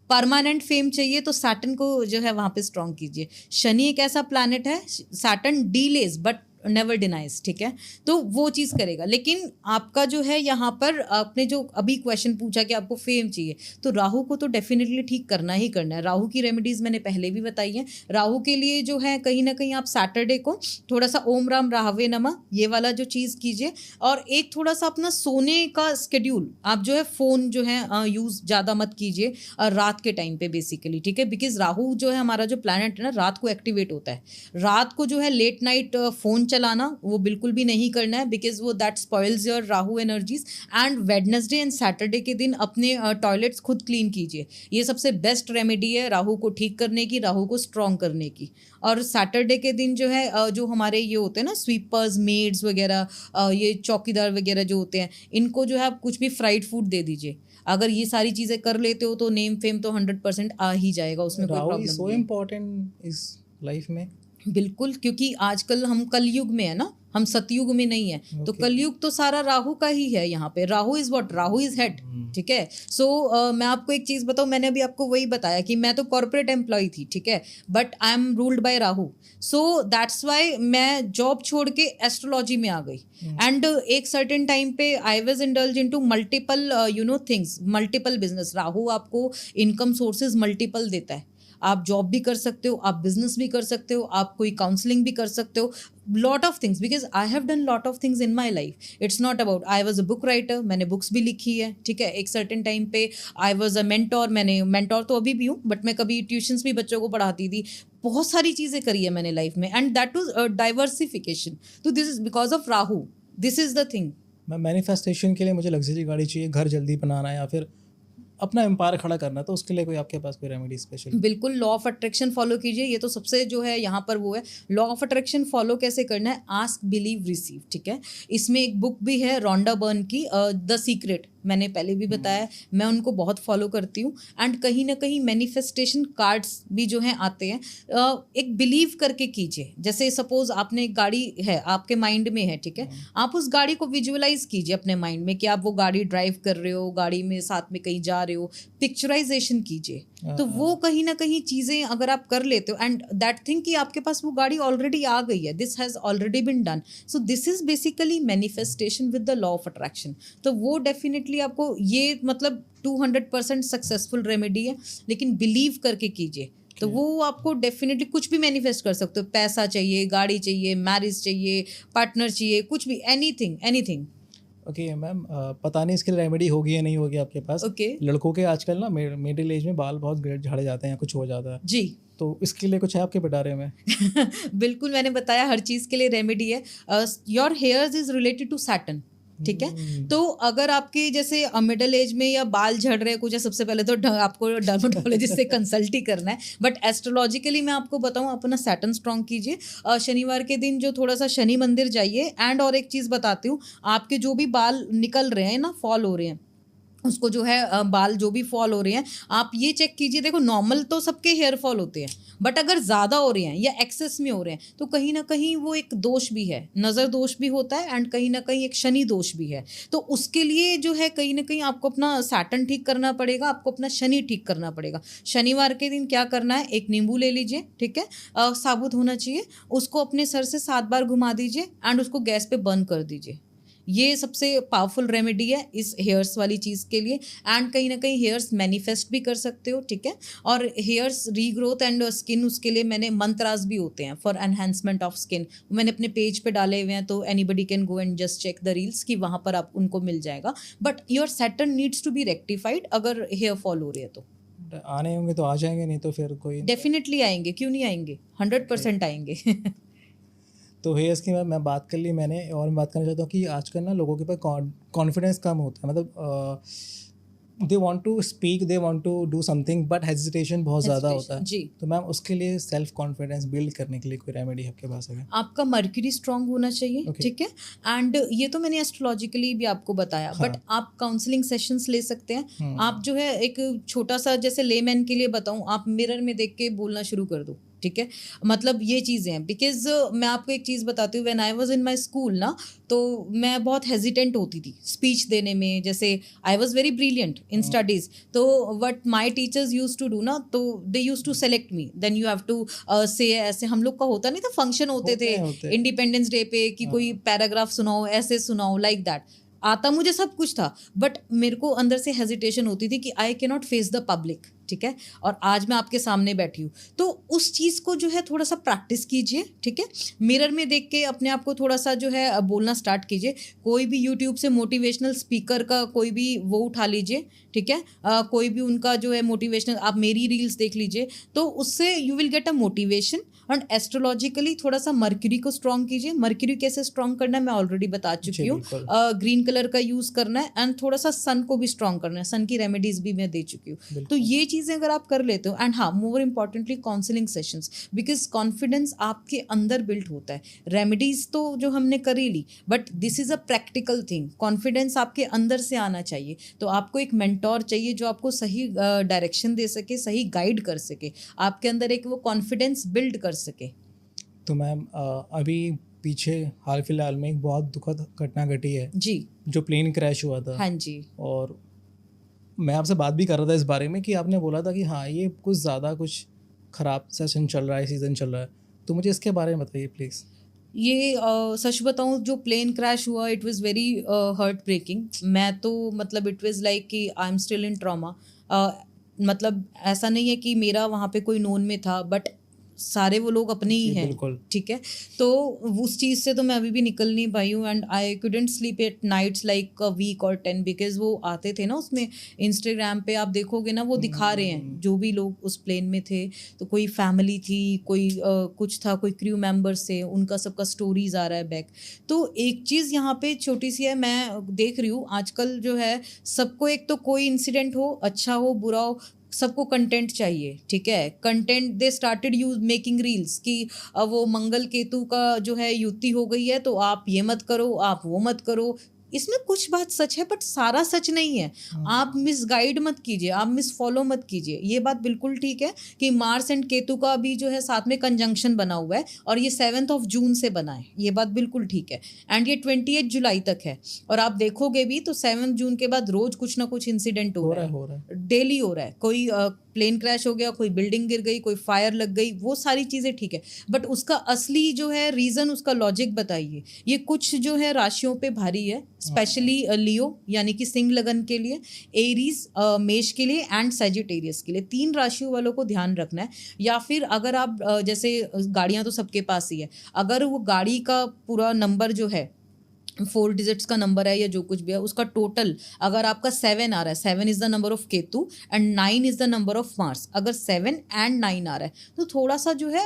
permanent fame चाहिए तो सैटर्न को जो है वहां पे स्ट्रॉन्ग कीजिए। शनि एक ऐसा प्लैनेट है, Saturn delays but never denies, ठीक है। तो वो चीज़ करेगा। लेकिन आपका जो है यहाँ पर आपने जो अभी क्वेश्चन पूछा कि आपको फेम चाहिए, तो राहु को तो डेफिनेटली ठीक करना ही करना है। राहु की रेमेडीज़ मैंने पहले भी बताई हैं। राहु के लिए जो है कहीं ना कहीं आप सैटरडे को थोड़ा सा ओम राम राहवे नमः ये वाला जो चीज़ कीजिए, और एक थोड़ा सा अपना सोने का स्केड्यूल, आप जो है फ़ोन जो है यूज़ ज़्यादा मत कीजिए रात के टाइम पे बेसिकली, ठीक है। बिकॉज राहु जो है हमारा जो प्लैनेट है ना, रात को एक्टिवेट होता है। रात को जो है लेट नाइट फ़ोन चलाना वो बिल्कुल भी नहीं करना है, बिकॉज वो that spoils your Rahu energies. And Wednesday and Saturday के दिन अपने टॉयलेट्स खुद क्लीन कीजिए। ये सबसे बेस्ट रेमेडी है राहु को ठीक करने की, राहु को स्ट्रॉन्ग करने की। और सैटरडे के दिन जो है जो हमारे ये होते हैं ना स्वीपर्स, मेड्स वगैरह, ये चौकीदार वगैरह जो होते हैं, इनको जो है आप कुछ भी फ्राइड फूड दे दीजिए। अगर ये सारी चीज़ें कर लेते हो तो नेम फेम तो 100% आ ही जाएगा, उसमें कोई प्रॉब्लम नहीं। सो इम्पोर्टेंट इस लाइफ में, बिल्कुल, क्योंकि आजकल हम कलयुग में है ना, हम सतयुग में नहीं है। तो कलयुग तो सारा राहु का ही है। यहाँ पे Rahu is what, Rahu is head, ठीक है। सो मैं आपको एक चीज़ बताऊँ, मैंने अभी आपको वही बताया कि मैं तो कॉर्पोरेट एम्प्लॉय थी, ठीक है, but I am ruled by Rahu. So that's why मैं जॉब छोड़ के एस्ट्रोलॉजी में आ गई। एंड एक सर्टेन टाइम पे I was indulge into multiple things, multiple business. Rahu आपको इनकम सोर्सेज मल्टीपल देता है। आप जॉब भी कर सकते हो, आप बिजनेस भी कर सकते हो, आप कोई काउंसलिंग भी कर सकते हो, lot of things, because I have done lot of things in my life. It's not about, I was a book writer, मैंने बुक्स भी लिखी है, ठीक है। एक सर्टेन टाइम पे आई वॉज अ मेंटोर, मैंने मेंटोर तो अभी भी हूँ, बट मैं कभी ट्यूशन्स भी बच्चों को पढ़ाती थी। बहुत सारी चीज़ें करी है मैंने लाइफ में, एंड दैट वाज डाइवर्सिफिकेशन। तो this is because of Rahu, this is the thing. मैं मैनिफेस्टेशन के लिए मुझे लग्जरी गाड़ी चाहिए, घर जल्दी बनाना है या फिर अपना एम्पायर खड़ा करना है, तो उसके लिए कोई आपके पास कोई रेमेडी स्पेशल? बिल्कुल, लॉ ऑफ अट्रैक्शन फॉलो कीजिए। ये तो सबसे जो है यहाँ पर वो है। लॉ ऑफ अट्रैक्शन फॉलो कैसे करना है, आस्क बिलीव रिसीव, ठीक है। इसमें एक बुक भी है रॉन्डा बर्न की, द सीक्रेट, मैंने पहले भी बताया, मैं उनको बहुत फॉलो करती हूँ। एंड कहीं ना कहीं मैनिफेस्टेशन कार्ड्स भी जो हैं आते हैं, एक बिलीव करके कीजिए। जैसे सपोज आपने एक गाड़ी है, आपके माइंड में है, ठीक है, आप उस गाड़ी को विजुअलाइज कीजिए अपने माइंड में कि आप वो गाड़ी ड्राइव कर रहे हो, गाड़ी में साथ में कहीं जा रहे हो, पिक्चराइजेशन कीजिए। तो वो कहीं ना कहीं चीज़ें अगर आप कर लेते हो, एंड दैट थिंग कि आपके पास वो गाड़ी ऑलरेडी आ गई है, this has already been done. So this is basically manifestation with the law of attraction. तो वो डेफिनेटली आपको ये मतलब 200% सक्सेसफुल रेमेडी है, लेकिन बिलीव करके कीजिए तो वो आपको डेफिनेटली कुछ भी मैनिफेस्ट कर सकते हो। पैसा चाहिए, गाड़ी चाहिए, मैरिज चाहिए, पार्टनर चाहिए, कुछ भी, एनीथिंग एनीथिंग। ओके मैम, पता नहीं इसके लिए रेमेडी होगी या नहीं होगी आपके पास। लड़कों के आजकल ना मिडिल एज में बाल बहुत झड़े जाते हैं या कुछ हो जाता है जी, तो इसके लिए कुछ है आपके पिटारे में? बिल्कुल, मैंने बताया हर चीज़ के लिए रेमेडी है। Your hairs is related to Saturn, ठीक है। तो अगर आपके जैसे मिडिल एज में या बाल झड़ रहे हैं कुछ है, सबसे पहले तो आपको डर्मेटोलॉजिस्ट से कंसल्ट ही करना है। बट एस्ट्रोलॉजिकली मैं आपको बताऊं, अपना सैटर्न स्ट्रॉन्ग कीजिए। शनिवार के दिन जो थोड़ा सा शनि मंदिर जाइए। एंड और एक चीज़ बताती हूँ, आपके जो भी बाल निकल रहे हैं ना, फॉल हो रहे हैं, उसको जो है बाल जो भी फॉल हो रहे हैं, आप ये चेक कीजिए। देखो, नॉर्मल तो सबके हेयर फॉल होते हैं, बट अगर ज़्यादा हो रहे हैं या एक्सेस में हो रहे हैं तो कहीं ना कहीं वो एक दोष भी है, नज़र दोष भी होता है, एंड कहीं ना कहीं एक शनि दोष भी है। तो उसके लिए जो है कहीं ना कहीं आपको अपना सैटर्न ठीक करना पड़ेगा, आपको अपना शनि ठीक करना पड़ेगा। शनिवार के दिन क्या करना है, एक नींबू ले लीजिए, ठीक है, साबुत होना चाहिए, उसको अपने सर से 7 बार घुमा दीजिए एंड उसको गैस पे बर्न कर दीजिए। ये सबसे पावरफुल रेमेडी है इस हेयर्स वाली चीज़ के लिए। एंड कहीं ना कहीं हेयर्स मैनिफेस्ट भी कर सकते हो, ठीक है। और हेयर्स रीग्रोथ एंड स्किन, उसके लिए मैंने मंत्रास भी होते हैं फॉर एनहेंसमेंट ऑफ स्किन, मैंने अपने पेज पे डाले हुए हैं, तो anybody can go and just check the reels कि वहाँ पर आप उनको मिल जाएगा। But your Saturn needs to be rectified अगर हेयर फॉल हो रही है तो। आने होंगे तो आ जाएंगे, नहीं तो फिर कोई डेफिनेटली आएंगे, क्यों नहीं आएंगे, 100% आएंगे। तो हेयर्स की मैं बात कर ली मैंने, और मैं बात करना चाहता हूँ कि आजकल ना लोगों के पास कॉन्फिडेंस कम होता है, मतलब they want to speak, they want to do something but hesitation बहुत ज़्यादा होता है। जी, तो मैम उसके लिए सेल्फ कॉन्फिडेंस बिल्ड करने के लिए कोई रेमेडी आपके पास है? आपका मर्क्यूरी स्ट्रांग होना चाहिए, Okay. ठीक है। एंड ये तो मैंने एस्ट्रोलॉजिकली भी आपको बताया, हाँ. बट आप काउंसलिंग सेशंस ले सकते हैं। आप जो है एक छोटा सा, जैसे लेमैन के लिए बताऊं, आप मिरर में देख के बोलना शुरू कर दो, ठीक है। मतलब ये चीज़ें हैं, बिकॉज मैं आपको एक चीज़ बताती हूँ, when I was in my school ना, तो मैं बहुत हेजिटेंट होती थी स्पीच देने में। जैसे I was very brilliant in studies, तो what my teachers used to do ना, तो they used to select me, then you have to say, ऐसे हम लोग का होता नहीं था, फंक्शन होते थे इंडिपेंडेंस डे पे कि कोई पैराग्राफ सुनाओ, ऐसे सुनाओ, लाइक दैट। आता मुझे सब कुछ था, बट मेरे को अंदर से हेजिटेशन होती थी कि I can not face the public, ठीक है। और आज मैं आपके सामने बैठी हूँ, तो उस चीज़ को जो है थोड़ा सा प्रैक्टिस कीजिए, ठीक है। मिरर में देख के अपने आप को थोड़ा सा जो है बोलना स्टार्ट कीजिए। कोई भी यूट्यूब से मोटिवेशनल स्पीकर का कोई भी वो उठा लीजिए, ठीक है। कोई भी उनका जो है मोटिवेशनल, आप मेरी रील्स देख लीजिए, तो उससे you will get a motivation. और एस्ट्रोलॉजिकली थोड़ा सा मर्क्यूरी को स्ट्रॉन्ग कीजिए। मर्क्यूरी कैसे स्ट्रॉन्ग करना है मैं ऑलरेडी बता चुकी हूँ। ग्रीन कलर का यूज़ करना है, एंड थोड़ा सा सन को भी स्ट्रॉन्ग करना है, सन की रेमेडीज भी मैं दे चुकी हूँ। तो ये चीज़ें अगर आप कर लेते हो, एंड हाँ, more importantly counselling sessions, because confidence आपके अंदर बिल्ड होता है। रेमेडीज तो जो हमने करी ली, but this is a practical thing. Confidence आपके अंदर से आना चाहिए, तो आपको एक मेंटोर चाहिए जो आपको सही डायरेक्शन दे सके, सही गाइड कर सके, आपके अंदर एक वो कॉन्फिडेंस बिल्ड कर सके। तो मैम अभी पीछे हाल फिलहाल में एक बहुत दुखद घटना घटी है जी, जो प्लेन क्रैश हुआ था। हाँ जी। और मैं आपसे बात भी कर रहा था इस बारे में कि आपने बोला था कि हाँ ये कुछ ज़्यादा कुछ ख़राब सेशन चल रहा है, सीज़न चल रहा है, तो मुझे इसके बारे में बताइए प्लीज़। ये सच बताऊं, जो प्लेन क्रैश हुआ, it was very heartbreaking. मैं तो मतलब इट वाज लाइक कि I am still in trauma. मतलब ऐसा नहीं है कि मेरा वहाँ पे कोई नोन में था, बट सारे वो लोग अपने ही हैं, बिल्कुल। ठीक है। तो उस चीज़ से तो मैं अभी भी निकल नहीं पाई हूँ, and I couldn't sleep at nights like a week और 10, बिकॉज वो आते थे ना उसमें, इंस्टाग्राम पे आप देखोगे ना, वो दिखा रहे हैं जो भी लोग उस प्लेन में थे। तो कोई फैमिली थी, कोई कुछ था, कोई क्रू मेंबर्स थे, उनका सबका स्टोरीज आ रहा है बैक। तो एक चीज़ यहाँ पे छोटी सी है, मैं देख रही हूँ आजकल जो है सबको, एक तो कोई इंसिडेंट हो, अच्छा हो बुरा हो, सबको कंटेंट चाहिए, ठीक है। Content, they started use making reels कि वो मंगल केतु का जो है युति हो गई है, तो आप ये मत करो, आप वो मत करो। इसमें कुछ बात सच है, बट सारा सच नहीं है। आप मिसगाइड मत कीजिए, आप मिसफॉलो मत कीजिए। ये बात बिल्कुल ठीक है कि मार्स एंड केतु का भी जो है साथ में कंजंक्शन बना हुआ है, और ये 7 जून से बना है, ये बात बिल्कुल ठीक है। एंड ये 28 जुलाई तक है, और आप देखोगे भी तो 7 जून के बाद रोज कुछ ना कुछ इंसिडेंट हो रहा है, डेली हो रहा है। कोई प्लेन क्रैश हो गया, कोई बिल्डिंग गिर गई, कोई फायर लग गई, वो सारी चीज़ें ठीक है, बट उसका असली जो है रीज़न, उसका लॉजिक बताइए। ये कुछ जो है राशियों पे भारी है, स्पेशली लियो यानी कि सिंह लगन के लिए, एरीज मेष के लिए, एंड सजिटेरियस के लिए। 3 राशियों वालों को ध्यान रखना है। या फिर अगर आप जैसे गाड़ियाँ तो सबके पास ही है, अगर वो गाड़ी का पूरा नंबर जो है 4 डिजिट्स का नंबर है या जो कुछ भी है, उसका टोटल अगर आपका 7 आ रहा है, 7 is the number of Ketu and 9 is the number of Mars, अगर 7 एंड 9 आ रहा है तो थोड़ा सा जो है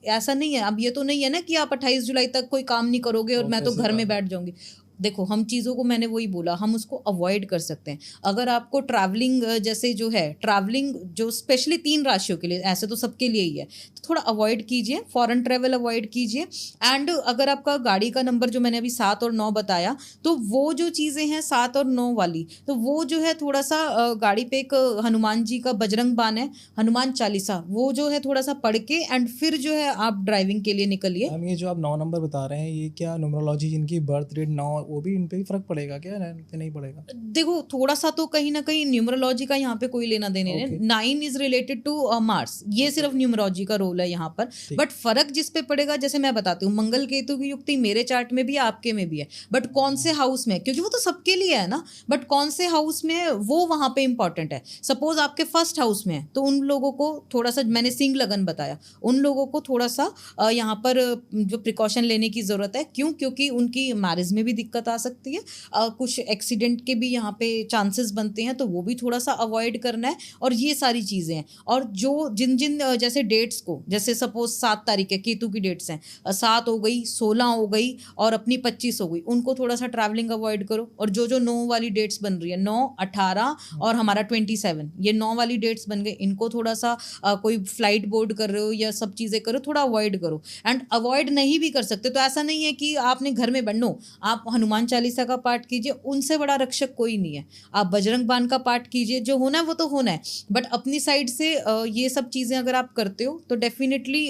ऐसा नहीं है। अब ये तो नहीं है ना कि आप 28 जुलाई तक कोई काम नहीं करोगे और मैं तो घर में बैठ जाऊंगी। देखो, हम चीज़ों को, मैंने वही बोला, हम उसको अवॉइड कर सकते हैं। अगर आपको ट्रैवलिंग जैसे जो है, ट्रैवलिंग जो स्पेशली 3 राशियों के लिए, ऐसे तो सबके लिए ही है, तो थोड़ा अवॉइड कीजिए, फॉरेन ट्रैवल अवॉइड कीजिए। एंड अगर आपका गाड़ी का नंबर जो मैंने अभी 7 और 9 बताया, तो वो जो चीज़ें हैं 7 और 9 वाली, तो वो जो है थोड़ा सा गाड़ी पे एक हनुमान जी का बजरंग बाण है, हनुमान चालीसा, वो जो है थोड़ा सा पढ़ के एंड फिर जो है आप ड्राइविंग के लिए निकलिए। ये जो आप 9 नंबर बता रहे हैं, ये क्या न्यूमरोलॉजी, जिनकी बर्थ डेट 9 वो भी इन पे ही फर्क पड़ेगा क्या, इन पे नहीं पड़ेगा? देखो थोड़ा सा तो कहीं ना कहीं न्यूमरोलॉजी का यहाँ पे कोई लेना देने नहीं, Okay. 9 is related to Mars, ये सिर्फ न्यूमरोलॉजी का रोल है यहाँ पर। ठीक। बट फर्क जिस पे पड़ेगा, जैसे मैं बताती हूँ, मंगल केतु की युक्ति मेरे चार्ट में भी है, आपके में भी है, बट कौन से हाउस में है, क्योंकि वो तो सबके लिए है ना, बट कौन से हाउस में है वो वहां पे इंपॉर्टेंट है। सपोज आपके फर्स्ट हाउस में है तो उन लोगों को थोड़ा सा, मैंने सिंह लगन बताया, उन लोगों को थोड़ा सा यहाँ पर जो प्रिकॉशन लेने की जरूरत है। क्यों? क्योंकि उनकी मैरिज में भी दिक्कत आ सकती है, कुछ एक्सीडेंट के भी यहाँ पे चांसेस बनते हैं, तो वो भी थोड़ा सा अवॉइड करना है। और ये सारी चीज़ें हैं। और जो जिन जिन जैसे डेट्स को, जैसे सपोज 7 तारीख है, केतु की डेट्स हैं, 7 हो गई, 16 हो गई और अपनी 25 हो गई, उनको थोड़ा सा ट्रैवलिंग अवॉइड करो। और जो जो 9 वाली डेट्स बन रही है, 9, 18 और हमारा 27, ये 9 वाली डेट्स बन गए, इनको थोड़ा सा कोई फ्लाइट बोर्ड कर रहे हो या सब चीज़ें करो, थोड़ा अवॉइड करो। एंड अवॉइड नहीं भी कर सकते तो ऐसा नहीं है कि आपने घर में बननो, आप हनुमान चालीसा का पाठ कीजिए, उनसे बड़ा रक्षक कोई नहीं है। आप बजरंग बाण का पाठ कीजिए, जो होना है वो तो होना है, बट अपनी साइड से ये सब चीज़ें अगर आप करते हो तो डेफिनेटली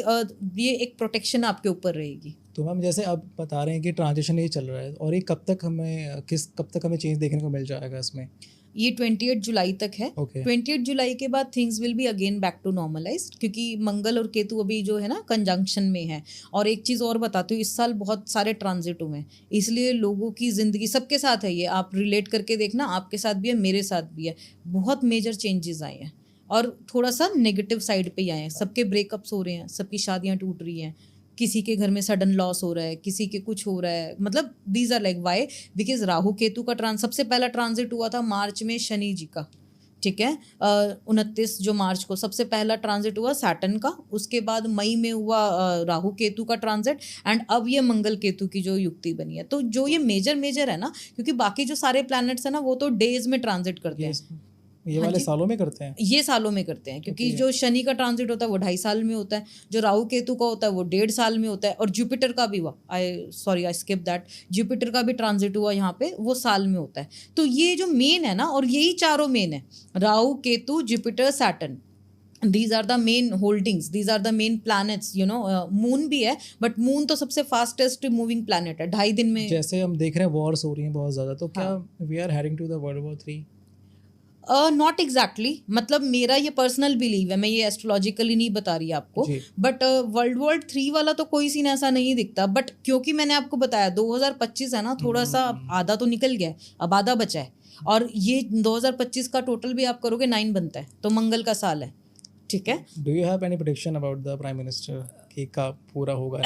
ये एक प्रोटेक्शन आपके ऊपर रहेगी। तो मैम जैसे आप बता रहे हैं कि ट्रांजिशन ये चल रहा है, और ये कब तक हमें चेंज देखने को मिल जाएगा इसमें? ये 28 जुलाई तक है। Okay. 28 जुलाई के बाद things will be again back to normalize, क्योंकि मंगल और केतु अभी जो है ना कंजंक्शन में है। और एक चीज़ और बताती हूँ, इस साल बहुत सारे ट्रांजिट हुए हैं, इसलिए लोगों की ज़िंदगी, सबके साथ है ये, आप रिलेट करके देखना, आपके साथ भी है, मेरे साथ भी है, बहुत मेजर चेंजेस आए हैं और थोड़ा सा नेगेटिव साइड पे ही आए हैं। सबके ब्रेकअप्स हो रहे हैं, सबकी शादियाँ टूट रही हैं, किसी के घर में सडन लॉस हो रहा है, किसी के कुछ हो रहा है, मतलब these are like why, because Rahu Ketu का सबसे पहला ट्रांजिट हुआ था मार्च में शनि जी का, ठीक है, 29 जो मार्च को सबसे पहला ट्रांजिट हुआ सैटर्न का, उसके बाद मई में हुआ राहु केतु का ट्रांजिट, एंड अब ये मंगल केतु की जो युक्ति बनी है। तो जो ये मेजर है ना, क्योंकि बाकी जो सारे प्लैनेट्स है ना वो तो डेज में ट्रांजिट करते हैं, ये वाले सालों में करते हैं, ये सालों में करते हैं, क्योंकि जो शनि का ट्रांजिट होता है वो 2.5 साल में होता है, जो राहु केतु का होता है वो 1.5 साल में होता है, और जुपिटर का भी हुआ, आई स्किप दैट, जुपिटर का भी ट्रांजिट हुआ यहाँ पे, वो साल में होता है। तो ये जो मेन है ना, और यही चारों मेन है, Rahu Ketu Jupiter Saturn, these are the main holdings, these are the main planets, you know, moon भी है, बट मून तो सबसे फास्टेस्ट मूविंग प्लैनेट है, 2.5 दिन में। जैसे हम देख रहे हैं वॉर्स हो रही हैं बहुत ज़्यादा, तो क्या we are heading to the world war 3? Not exactly, मतलब मेरा ये पर्सनल बिलीव है, मैं ये एस्ट्रोलॉजिकली नहीं बता रही आपको, बट वर्ल्ड वॉर 3 वाला तो कोई सीन ऐसा नहीं दिखता। बट क्योंकि मैंने आपको बताया 2025 है ना, थोड़ा सा आधा तो निकल गया है, अब आधा बचा है, और ये 2025 का टोटल भी आप करोगे 9 बनता है, तो मंगल का साल है, ठीक है। Do you have any prediction about the prime minister कि कब पूरा होगा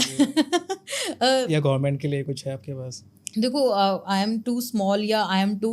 या गवर्नमेंट के लिए कुछ है आपके पास? देखो, आई एम टू स्मॉल या I am too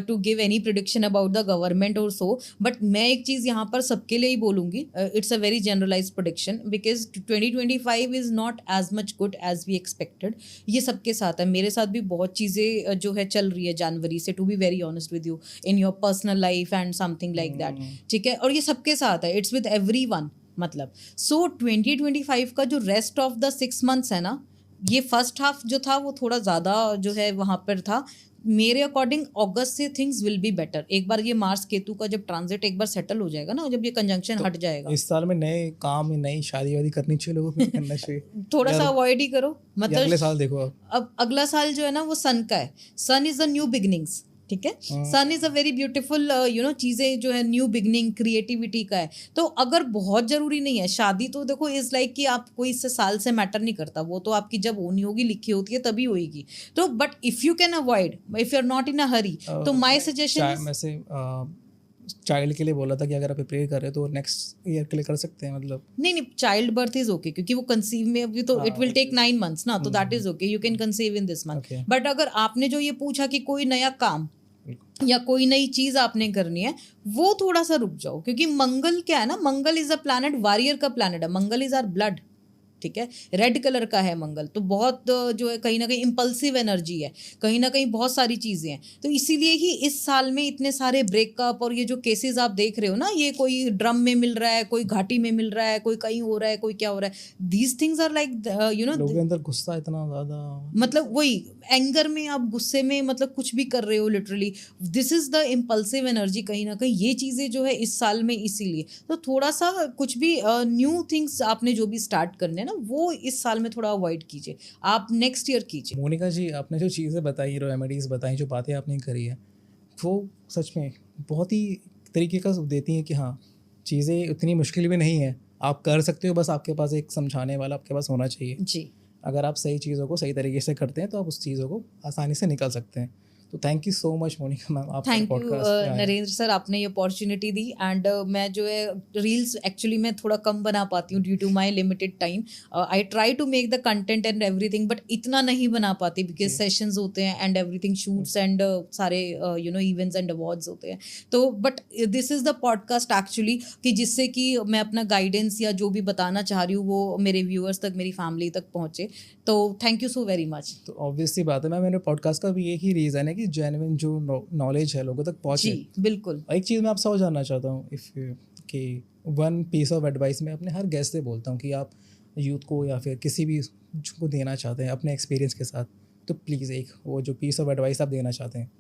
to give any prediction about the government और सो, बट मैं एक चीज़ यहाँ पर सबके लिए ही बोलूँगी, it's a very generalize prediction, because 2025 is not as much good as we expected. ये सबके साथ है, मेरे साथ भी बहुत चीज़ें जो है चल रही है जनवरी से, to be very honest with you, in your personal life and something like that, ठीक है, और ये सबके साथ है, इट्स विद एवरी वन, मतलब। सो 2025 का जो रेस्ट ऑफ द 6 मंथ्स है ना, ये फर्स्ट हाफ जो था वो थोड़ा ज़्यादा जो है वहाँ पर था, मेरे अकॉर्डिंग अगस्त से थिंग्स विल बी बेटर। एक बार ये मार्स केतु का जब ट्रांजिट एक बार सेटल हो जाएगा ना, जब ये कंजंक्शन हट जाएगा, इस साल में नए काम, नई शादी वादी करनी चाहिए लोगों को, करना चाहिए थोड़ा सा अवॉइड ही करो, मतलब अगले साल देखो अब अगला साल जो है ना वो सन का है, सन इज द न्यू बिगनिंग्स, ठीक है, सन इज अ वेरी ब्यूटीफुल चीज़ें जो है न्यू बिगनिंग, क्रिएटिविटी का है। तो अगर बहुत ज़रूरी नहीं है शादी, तो देखो इज़ लाइक कि आप कोई इससे साल से मैटर नहीं करता, वो तो आपकी जब होनी होगी, लिखी होती है तभी होएगी। तो but if you can avoid, if you are not in a hurry, तो माई सजेशन, वैसे चाइल्ड के लिए बोला था कि अगर आप प्रे कर रहे हो तो नेक्स्ट ईयर के लिए कर सकते हैं, मतलब नहीं, चाइल्ड बर्थ इज ओके, क्योंकि वो कंसीव में अभी तो इट विल टेक 9 मंथ्स ना, तो that is okay, you can conceive in this month. But अगर आपने जो ये पूछा कि कोई नया काम या कोई नई चीज आपने करनी है, वो थोड़ा सा रुक जाओ, क्योंकि मंगल क्या है ना, मंगल इज अ प्लैनेट, वॉरियर का प्लैनेट है, मंगल इज आवर ब्लड, ठीक है, रेड कलर का है मंगल, तो बहुत जो है कहीं ना कहीं इम्पल्सिव एनर्जी है, कहीं ना कहीं बहुत सारी चीज़ें हैं। तो इसीलिए ही इस साल में इतने सारे ब्रेकअप और ये जो केसेस आप देख रहे हो ना, ये कोई ड्रम में मिल रहा है, कोई घाटी में मिल रहा है, कोई कहीं हो रहा है, कोई क्या हो रहा है, दीज थिंग्स आर लाइक लोगों के अंदर गुस्सा इतना ज़्यादा, मतलब वही एंगर में, आप गुस्से में मतलब कुछ भी कर रहे हो, literally this is the impulsive energy, कहीं ना कहीं ये चीज़ें जो है इस साल में, इसीलिए तो थोड़ा सा कुछ भी न्यू थिंग्स आपने जो भी स्टार्ट करने ना, वो इस साल में थोड़ा अवॉइड कीजिए, आप नेक्स्ट ईयर कीजिए। मोनिका जी, आपने जो चीज़ें बताई, रेमेडीज़ बताई, जो बातें आपने करी है, वो सच में बहुत ही तरीके का देती हैं कि हाँ, चीज़ें उतनी मुश्किल भी नहीं है, आप कर सकते हो, बस आपके पास एक समझाने वाला आपके पास होना चाहिए। जी, अगर आप सही चीज़ों को सही तरीके से करते हैं तो आप उस चीज़ों को आसानी से निकल सकते हैं। तो thank you so much Monica ma'am, आप थैंक यू पॉडकास्ट पे आए। नरेंद्र सर, आपने ये अपॉर्चुनिटी दी। एंड मैं जो है रील्स एक्चुअली मैं थोड़ा कम बना पाती हूँ due to my limited time. I try to make the content and everything, but इतना नहीं बना पाती बिकॉज जी। सेशंस होते हैं एंड एवरीथिंग, शूट्स एंड सारे इवेंट्स एंड अवार्ड्स होते हैं। तो but this is the podcast actually कि जिससे कि मैं अपना गाइडेंस या जो भी बताना चाह रही हूँ वो मेरे व्यूअर्स तक, मेरी फैमिली तक पहुँचे। तो thank you so very much. तो ऑब्वियस सी बात है मैम, मेरे पॉडकास्ट का भी यही रीज़न है कि जेन्युइन जो नॉलेज है लोगों तक पहुँचे। जी बिल्कुल। और एक चीज़ मैं आपसे और जानना चाहता हूँ, कि वन पीस ऑफ एडवाइस मैं अपने हर गेस्ट से बोलता हूँ कि आप यूथ को या फिर किसी भी को देना चाहते हैं अपने एक्सपीरियंस के साथ, तो प्लीज़ एक वो जो पीस ऑफ एडवाइस आप देना चाहते हैं।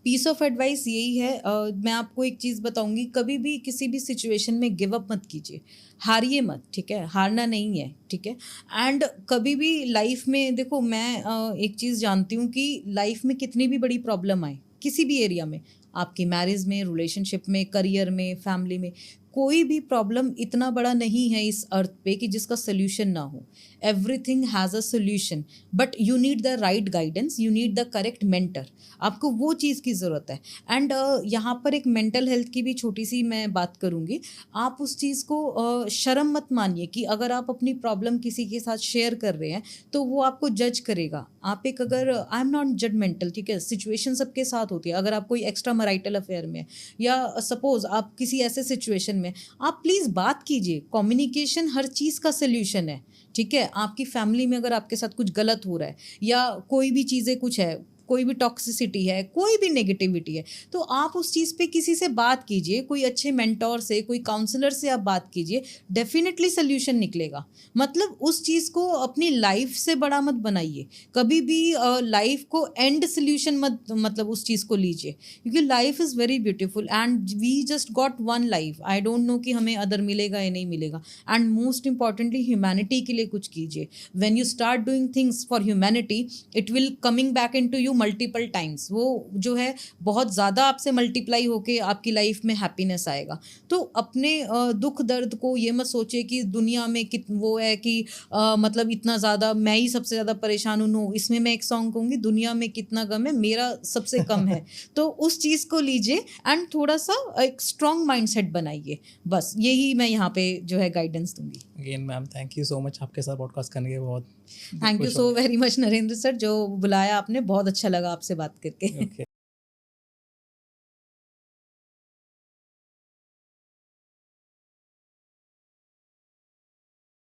पीस ऑफ एडवाइस यही है, मैं आपको एक चीज़ बताऊंगी, कभी भी किसी भी सिचुएशन में गिव अप मत कीजिए, हारिए मत, ठीक है, हारना नहीं है, ठीक है। एंड कभी भी लाइफ में देखो, मैं एक चीज़ जानती हूँ कि लाइफ में कितनी भी बड़ी प्रॉब्लम आए किसी भी एरिया में, आपकी मैरिज में, रिलेशनशिप में, करियर में, फैमिली में, कोई भी प्रॉब्लम इतना बड़ा नहीं है इस अर्थ पे कि जिसका सोल्यूशन ना हो। Everything has a solution, but you need the right guidance, you need the correct mentor, आपको वो चीज़ की ज़रूरत है। एंड यहाँ पर एक मेंटल हेल्थ की भी छोटी सी मैं बात करूँगी। आप उस चीज़ को शर्म मत मानिए कि अगर आप अपनी प्रॉब्लम किसी के साथ शेयर कर रहे हैं तो वो आपको जज करेगा। आप एक, अगर आई एम नॉट जजमेंटल, ठीक है, सिचुएशन सबके साथ होती है। अगर आप कोई एक्स्ट्रा मैरिटल अफेयर में या सपोज आप किसी ऐसे सिचुएशन में, आप प्लीज़ बात कीजिए। कम्युनिकेशन हर चीज़ का सोल्यूशन है, ठीक है। आपकी फैमिली में अगर आपके साथ कुछ गलत हो रहा है या कोई भी चीज़ें कुछ है, कोई भी टॉक्सिसिटी है, कोई भी नेगेटिविटी है, तो आप उस चीज़ पे किसी से बात कीजिए, कोई अच्छे मेंटोर से, कोई काउंसलर से आप बात कीजिए, डेफिनेटली सोल्यूशन निकलेगा। मतलब उस चीज़ को अपनी लाइफ से बड़ा मत बनाइए, कभी भी लाइफ को एंड सोल्यूशन मत, मतलब उस चीज़ को लीजिए, क्योंकि life is very beautiful and we just got one life. I don't know कि हमें अदर मिलेगा या नहीं मिलेगा। एंड मोस्ट इंपॉर्टेंटली ह्यूमैनिटी के लिए कुछ कीजिए। When you start doing things for humanity, it will coming back into you multiple times. वो जो है बहुत ज़्यादा आपसे मल्टीप्लाई होके आपकी लाइफ में हैप्पीनेस आएगा। तो अपने दुख दर्द को ये मत सोचिए कि दुनिया में वो है कि मतलब इतना ज़्यादा मैं ही सबसे ज़्यादा परेशान हूँ। नो, इसमें मैं एक सॉन्ग कहूँगी, दुनिया में कितना गम है, मेरा सबसे कम है। तो उस चीज़ को लीजिए एंड थोड़ा सा एक स्ट्रॉन्ग माइंडसेट बनाइए। बस यही मैं यहाँ पे जो है गाइडेंस दूंगी। Again ma'am, thank you so much, आपके साथ पॉडकास्ट करने के बहुत थैंक यू खुश हो सो गया। वेरी मच नरेंद्र सर, जो बुलाया आपने, बहुत अच्छा लगा आपसे बात करके। ओके।